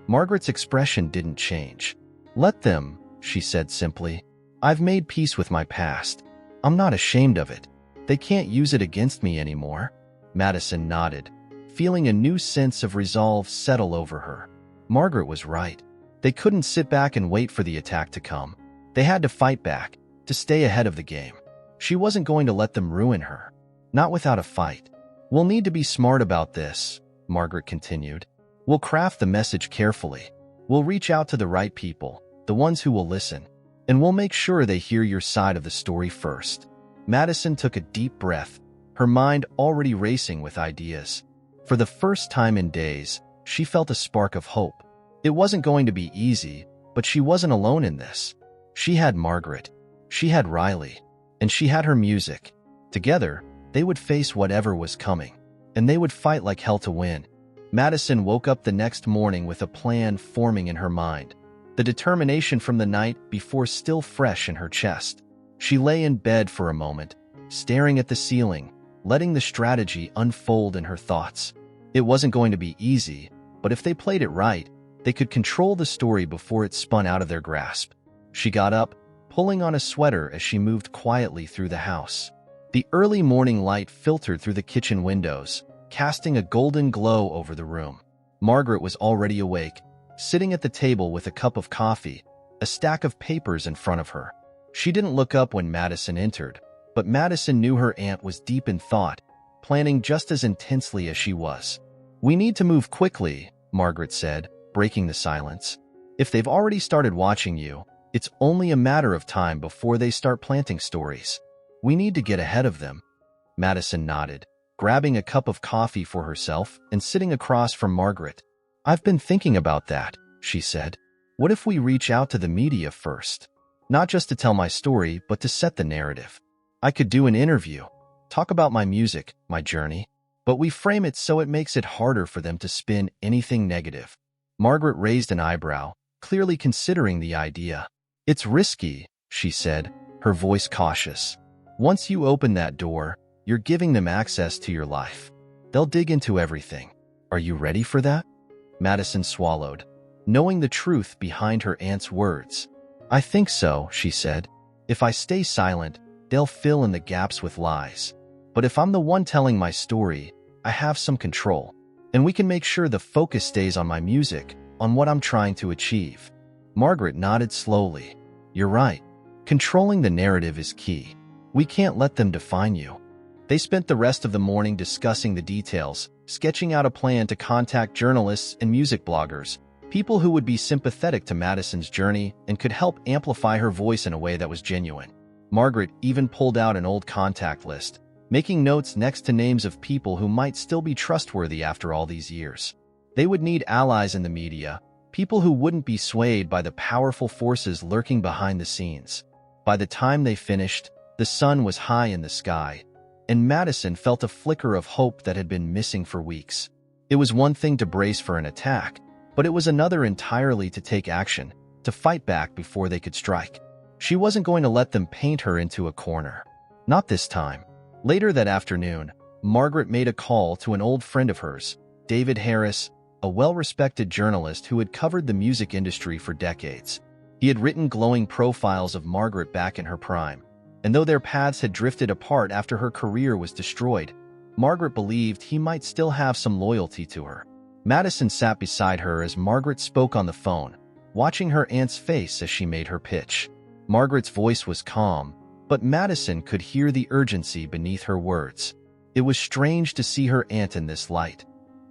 Margaret's expression didn't change. "Let them," she said simply. I've made peace with my past. I'm not ashamed of it. They can't use it against me anymore." Madison nodded, feeling a new sense of resolve settle over her. Margaret was right. They couldn't sit back and wait for the attack to come. They had to fight back, to stay ahead of the game. She wasn't going to let them ruin her. Not without a fight. "We'll need to be smart about this," Margaret continued. "We'll craft the message carefully. We'll reach out to the right people, the ones who will listen. And we'll make sure they hear your side of the story first." Madison took a deep breath, her mind already racing with ideas. For the first time in days, she felt a spark of hope. It wasn't going to be easy, but she wasn't alone in this. She had Margaret, she had Riley, and she had her music. Together, they would face whatever was coming, and they would fight like hell to win. Madison woke up the next morning with a plan forming in her mind, the determination from the night before still fresh in her chest. She lay in bed for a moment, staring at the ceiling, letting the strategy unfold in her thoughts. It wasn't going to be easy, but if they played it right, they could control the story before it spun out of their grasp. She got up, pulling on a sweater as she moved quietly through the house. The early morning light filtered through the kitchen windows, casting a golden glow over the room. Margaret was already awake, sitting at the table with a cup of coffee, a stack of papers in front of her. She didn't look up when Madison entered, but Madison knew her aunt was deep in thought, planning just as intensely as she was. "We need to move quickly," Margaret said, breaking the silence. "If they've already started watching you, it's only a matter of time before they start planting stories. We need to get ahead of them." Madison nodded, grabbing a cup of coffee for herself and sitting across from Margaret. "I've been thinking about that," she said. "What if we reach out to the media first? Not just to tell my story, but to set the narrative. I could do an interview, talk about my music, my journey, but we frame it so it makes it harder for them to spin anything negative." Margaret raised an eyebrow, clearly considering the idea. "It's risky," she said, her voice cautious. "Once you open that door, you're giving them access to your life. They'll dig into everything. Are you ready for that?" Madison swallowed, knowing the truth behind her aunt's words. "I think so," she said. "If I stay silent, they'll fill in the gaps with lies. But if I'm the one telling my story, I have some control. And we can make sure the focus stays on my music, on what I'm trying to achieve." Margaret nodded slowly. "You're right. Controlling the narrative is key. We can't let them define you." They spent the rest of the morning discussing the details, sketching out a plan to contact journalists and music bloggers, people who would be sympathetic to Madison's journey and could help amplify her voice in a way that was genuine. Margaret even pulled out an old contact list, making notes next to names of people who might still be trustworthy after all these years. They would need allies in the media, people who wouldn't be swayed by the powerful forces lurking behind the scenes. By the time they finished, the sun was high in the sky, and Madison felt a flicker of hope that had been missing for weeks. It was one thing to brace for an attack, but it was another entirely to take action, to fight back before they could strike. She wasn't going to let them paint her into a corner. Not this time. Later that afternoon, Margaret made a call to an old friend of hers, David Harris, a well-respected journalist who had covered the music industry for decades. He had written glowing profiles of Margaret back in her prime, and though their paths had drifted apart after her career was destroyed, Margaret believed he might still have some loyalty to her. Madison sat beside her as Margaret spoke on the phone, watching her aunt's face as she made her pitch. Margaret's voice was calm, but Madison could hear the urgency beneath her words. It was strange to see her aunt in this light.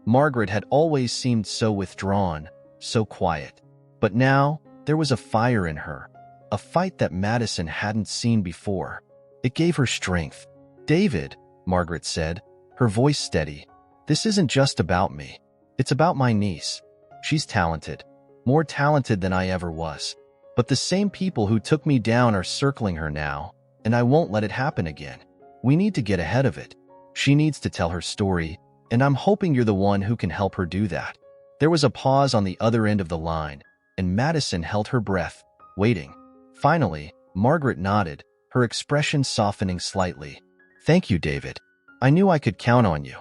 Margaret had always seemed so withdrawn, so quiet. But now, there was a fire in her, a fight that Madison hadn't seen before. It gave her strength. "David," Margaret said, her voice steady, "this isn't just about me. It's about my niece. She's talented, more talented than I ever was. But the same people who took me down are circling her now, and I won't let it happen again. We need to get ahead of it. She needs to tell her story, and I'm hoping you're the one who can help her do that." There was a pause on the other end of the line, and Madison held her breath, waiting. Finally, Margaret nodded, her expression softening slightly. "Thank you, David. I knew I could count on you.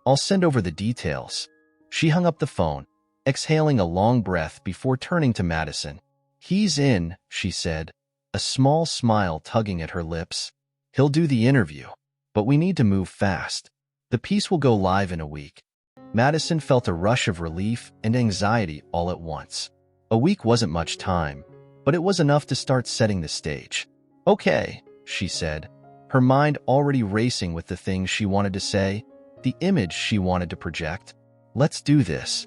I'll send over the details." She hung up the phone, exhaling a long breath before turning to Madison. "He's in," she said, a small smile tugging at her lips. He'll do the interview, but we need to move fast. The piece will go live in a week. Madison felt a rush of relief and anxiety all at once. A week wasn't much time, but it was enough to start setting the stage. Okay, she said, her mind already racing with the things she wanted to say, the image she wanted to project. Let's do this.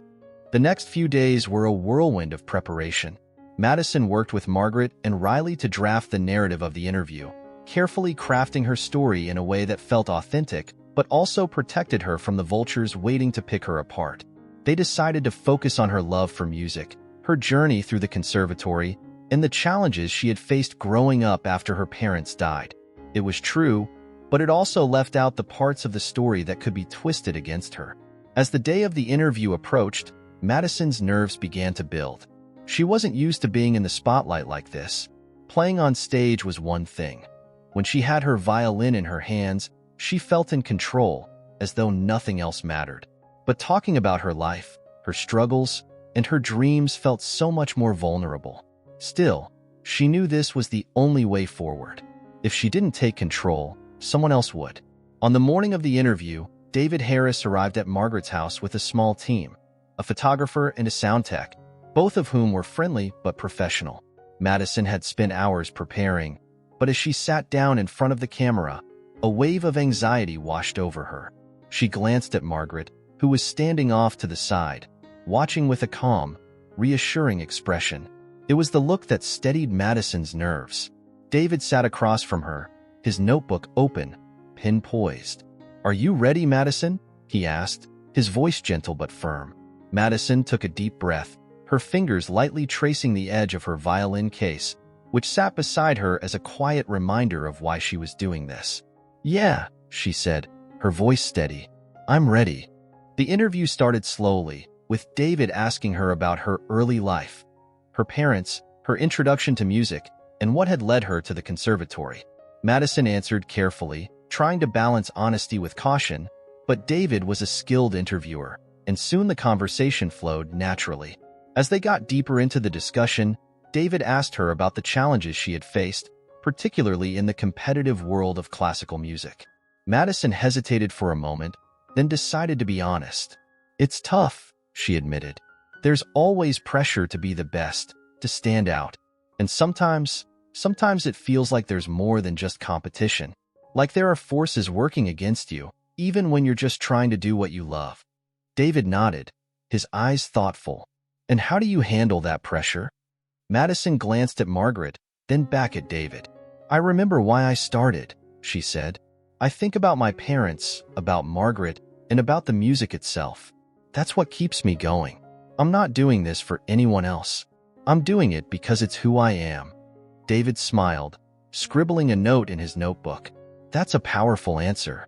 The next few days were a whirlwind of preparation. Madison worked with Margaret and Riley to draft the narrative of the interview, carefully crafting her story in a way that felt authentic, but also protected her from the vultures waiting to pick her apart. They decided to focus on her love for music, her journey through the conservatory, and the challenges she had faced growing up after her parents died. It was true, but it also left out the parts of the story that could be twisted against her. As the day of the interview approached, Madison's nerves began to build. She wasn't used to being in the spotlight like this. Playing on stage was one thing. When she had her violin in her hands, she felt in control, as though nothing else mattered. But talking about her life, her struggles, and her dreams felt so much more vulnerable. Still, she knew this was the only way forward. If she didn't take control, someone else would. On the morning of the interview, David Harris arrived at Margaret's house with a small team, a photographer and a sound tech, both of whom were friendly but professional. Madison had spent hours preparing, but as she sat down in front of the camera, a wave of anxiety washed over her. She glanced at Margaret, who was standing off to the side, watching with a calm, reassuring expression. It was the look that steadied Madison's nerves. David sat across from her, his notebook open, pen poised. "Are you ready, Madison?" he asked, his voice gentle but firm. Madison took a deep breath, her fingers lightly tracing the edge of her violin case, which sat beside her as a quiet reminder of why she was doing this. "Yeah," she said, her voice steady. "I'm ready." The interview started slowly, with David asking her about her early life, her parents, her introduction to music, and what had led her to the conservatory. Madison answered carefully, trying to balance honesty with caution, but David was a skilled interviewer, and soon the conversation flowed naturally. As they got deeper into the discussion, David asked her about the challenges she had faced, particularly in the competitive world of classical music. Madison hesitated for a moment, then decided to be honest. "It's tough," she admitted. "There's always pressure to be the best, to stand out. And sometimes it feels like there's more than just competition. Like there are forces working against you, even when you're just trying to do what you love." David nodded, his eyes thoughtful. "And how do you handle that pressure?" Madison glanced at Margaret, then back at David. "I remember why I started," she said. "I think about my parents, about Margaret, and about the music itself. That's what keeps me going. I'm not doing this for anyone else. I'm doing it because it's who I am." David smiled, scribbling a note in his notebook. "That's a powerful answer."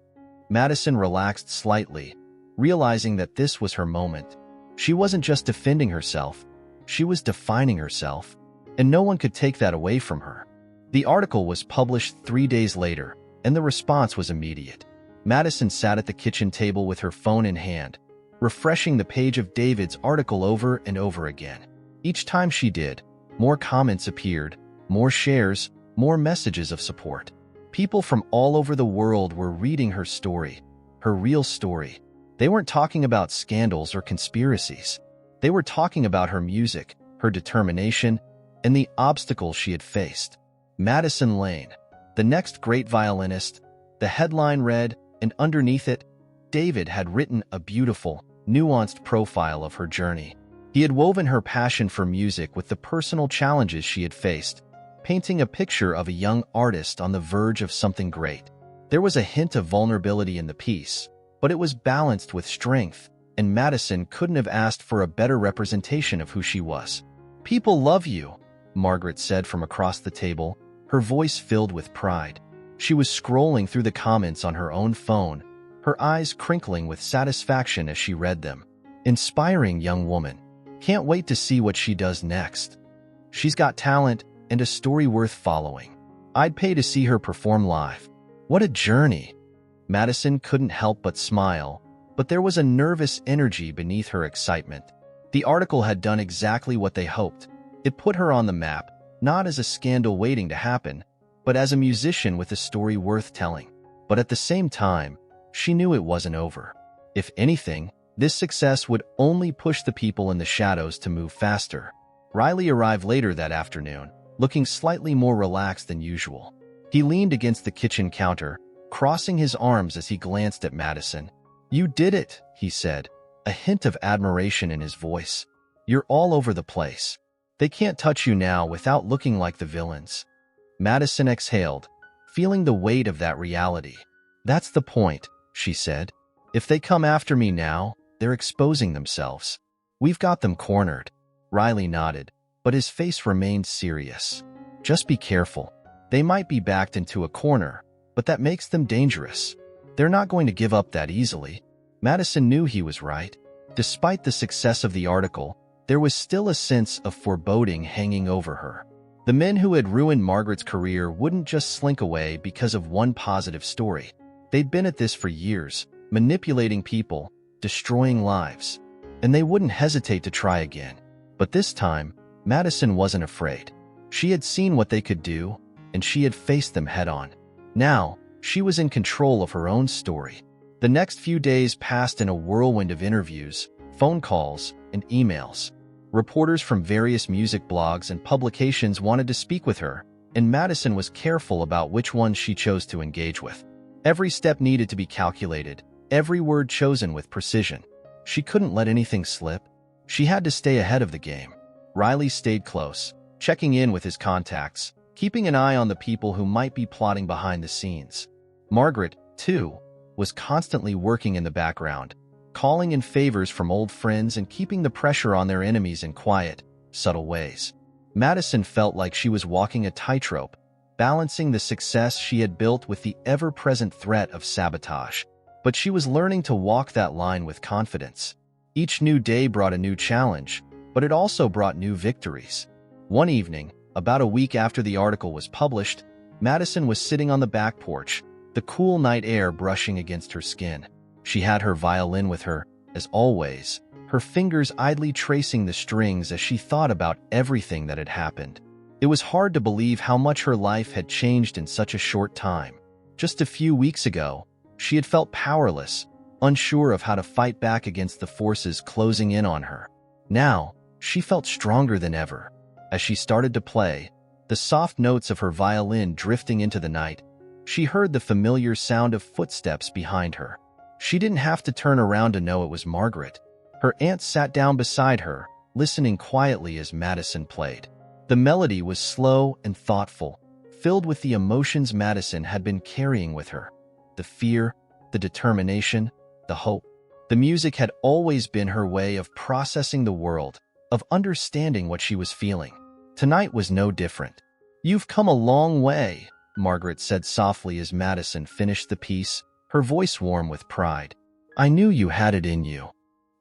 Madison relaxed slightly, realizing that this was her moment. She wasn't just defending herself, she was defining herself, and no one could take that away from her. The article was published 3 days later, and the response was immediate. Madison sat at the kitchen table with her phone in hand, refreshing the page of David's article over and over again. Each time she did, more comments appeared, more shares, more messages of support. People from all over the world were reading her story, her real story. They weren't talking about scandals or conspiracies. They were talking about her music, her determination, and the obstacles she had faced. Madison Lane, the next great violinist, the headline read, and underneath it, David had written a beautiful, nuanced profile of her journey. He had woven her passion for music with the personal challenges she had faced, painting a picture of a young artist on the verge of something great. There was a hint of vulnerability in the piece, but it was balanced with strength, and Madison couldn't have asked for a better representation of who she was. "People love you," Margaret said from across the table, her voice filled with pride. She was scrolling through the comments on her own phone, her eyes crinkling with satisfaction as she read them. "Inspiring young woman. Can't wait to see what she does next. She's got talent and a story worth following. I'd pay to see her perform live. What a journey." Madison couldn't help but smile, but there was a nervous energy beneath her excitement. The article had done exactly what they hoped. It put her on the map, not as a scandal waiting to happen, but as a musician with a story worth telling. But at the same time, she knew it wasn't over. If anything, this success would only push the people in the shadows to move faster. Riley arrived later that afternoon, looking slightly more relaxed than usual. He leaned against the kitchen counter, crossing his arms as he glanced at Madison. "You did it," he said, a hint of admiration in his voice. "You're all over the place. They can't touch you now without looking like the villains." Madison exhaled, feeling the weight of that reality. "That's the point," she said. "If they come after me now, they're exposing themselves. We've got them cornered." Riley nodded, but his face remained serious. "Just be careful. They might be backed into a corner, but that makes them dangerous. They're not going to give up that easily." Madison knew he was right. Despite the success of the article, there was still a sense of foreboding hanging over her. The men who had ruined Margaret's career wouldn't just slink away because of one positive story. They'd been at this for years, manipulating people, destroying lives, and they wouldn't hesitate to try again. But this time, Madison wasn't afraid. She had seen what they could do, and she had faced them head-on. Now, she was in control of her own story. The next few days passed in a whirlwind of interviews, phone calls, and emails. Reporters from various music blogs and publications wanted to speak with her, and Madison was careful about which ones she chose to engage with. Every step needed to be calculated, every word chosen with precision. She couldn't let anything slip. She had to stay ahead of the game. Riley stayed close, checking in with his contacts, keeping an eye on the people who might be plotting behind the scenes. Margaret, too, was constantly working in the background, calling in favors from old friends and keeping the pressure on their enemies in quiet, subtle ways. Madison felt like she was walking a tightrope, balancing the success she had built with the ever-present threat of sabotage. But she was learning to walk that line with confidence. Each new day brought a new challenge, but it also brought new victories. One evening, about a week after the article was published, Madison was sitting on the back porch, the cool night air brushing against her skin. She had her violin with her, as always, her fingers idly tracing the strings as she thought about everything that had happened. It was hard to believe how much her life had changed in such a short time. Just a few weeks ago, she had felt powerless, unsure of how to fight back against the forces closing in on her. Now, she felt stronger than ever. As she started to play, the soft notes of her violin drifting into the night, she heard the familiar sound of footsteps behind her. She didn't have to turn around to know it was Margaret. Her aunt sat down beside her, listening quietly as Madison played. The melody was slow and thoughtful, filled with the emotions Madison had been carrying with her. The fear, the determination, the hope. The music had always been her way of processing the world, of understanding what she was feeling. Tonight was no different. "You've come a long way," Margaret said softly as Madison finished the piece, her voice warm with pride. "I knew you had it in you."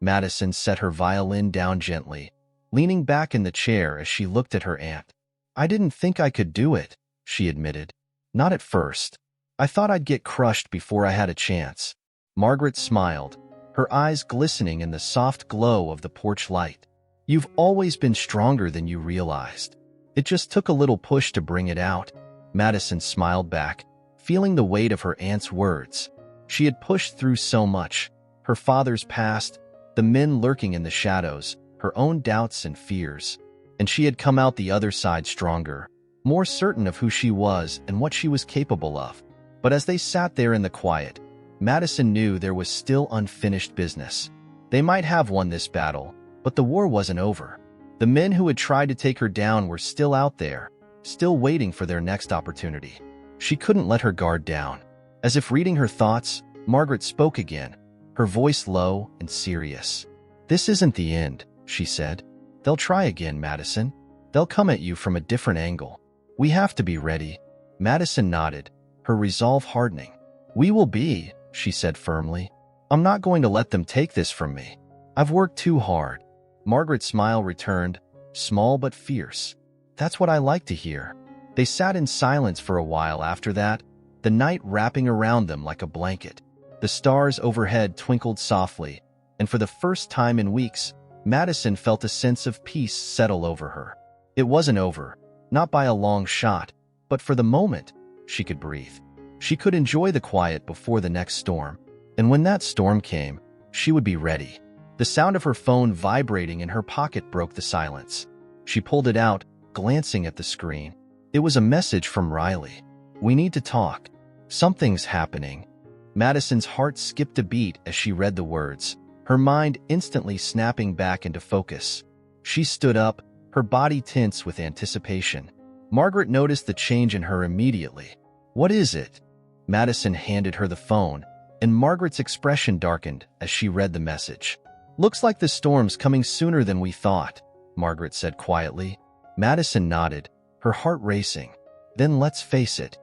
Madison set her violin down gently, leaning back in the chair as she looked at her aunt. "I didn't think I could do it," she admitted. "Not at first. I thought I'd get crushed before I had a chance." Margaret smiled, her eyes glistening in the soft glow of the porch light. "You've always been stronger than you realized. It just took a little push to bring it out." Madison smiled back, feeling the weight of her aunt's words. She had pushed through so much: her father's past, the men lurking in the shadows, her own doubts and fears. And she had come out the other side stronger, more certain of who she was and what she was capable of. But as they sat there in the quiet, Madison knew there was still unfinished business. They might have won this battle, but the war wasn't over. The men who had tried to take her down were still out there, still waiting for their next opportunity. She couldn't let her guard down. As if reading her thoughts, Margaret spoke again, her voice low and serious. "This isn't the end," she said. "They'll try again, Madison. They'll come at you from a different angle. We have to be ready." Madison nodded, her resolve hardening. "We will be," she said firmly. "I'm not going to let them take this from me. I've worked too hard." Margaret's smile returned, small but fierce. "That's what I like to hear." They sat in silence for a while after that, the night wrapping around them like a blanket. The stars overhead twinkled softly, and for the first time in weeks, Madison felt a sense of peace settle over her. It wasn't over, Not by a long shot, but for the moment, she could breathe. She could enjoy the quiet before the next storm. And when that storm came, she would be ready. The sound of her phone vibrating in her pocket broke the silence. She pulled it out, glancing at the screen. It was a message from Riley. "We need to talk. Something's happening." Madison's heart skipped a beat as she read the words, her mind instantly snapping back into focus. She stood up, her body tense with anticipation. Margaret noticed the change in her immediately. "What is it?" Madison handed her the phone, and Margaret's expression darkened as she read the message. "Looks like the storm's coming sooner than we thought," Margaret said quietly. Madison nodded, her heart racing. "Then let's face it."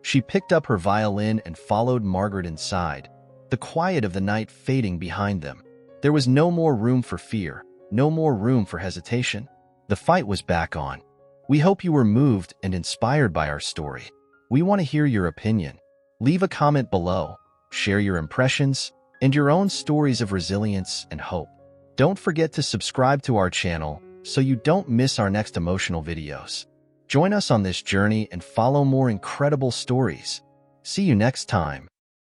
She picked up her violin and followed Margaret inside, the quiet of the night fading behind them. There was no more room for fear, no more room for hesitation. The fight was back on. We hope you were moved and inspired by our story. We want to hear your opinion. Leave a comment below, share your impressions, and your own stories of resilience and hope. Don't forget to subscribe to our channel so you don't miss our next emotional videos. Join us on this journey and follow more incredible stories. See you next time.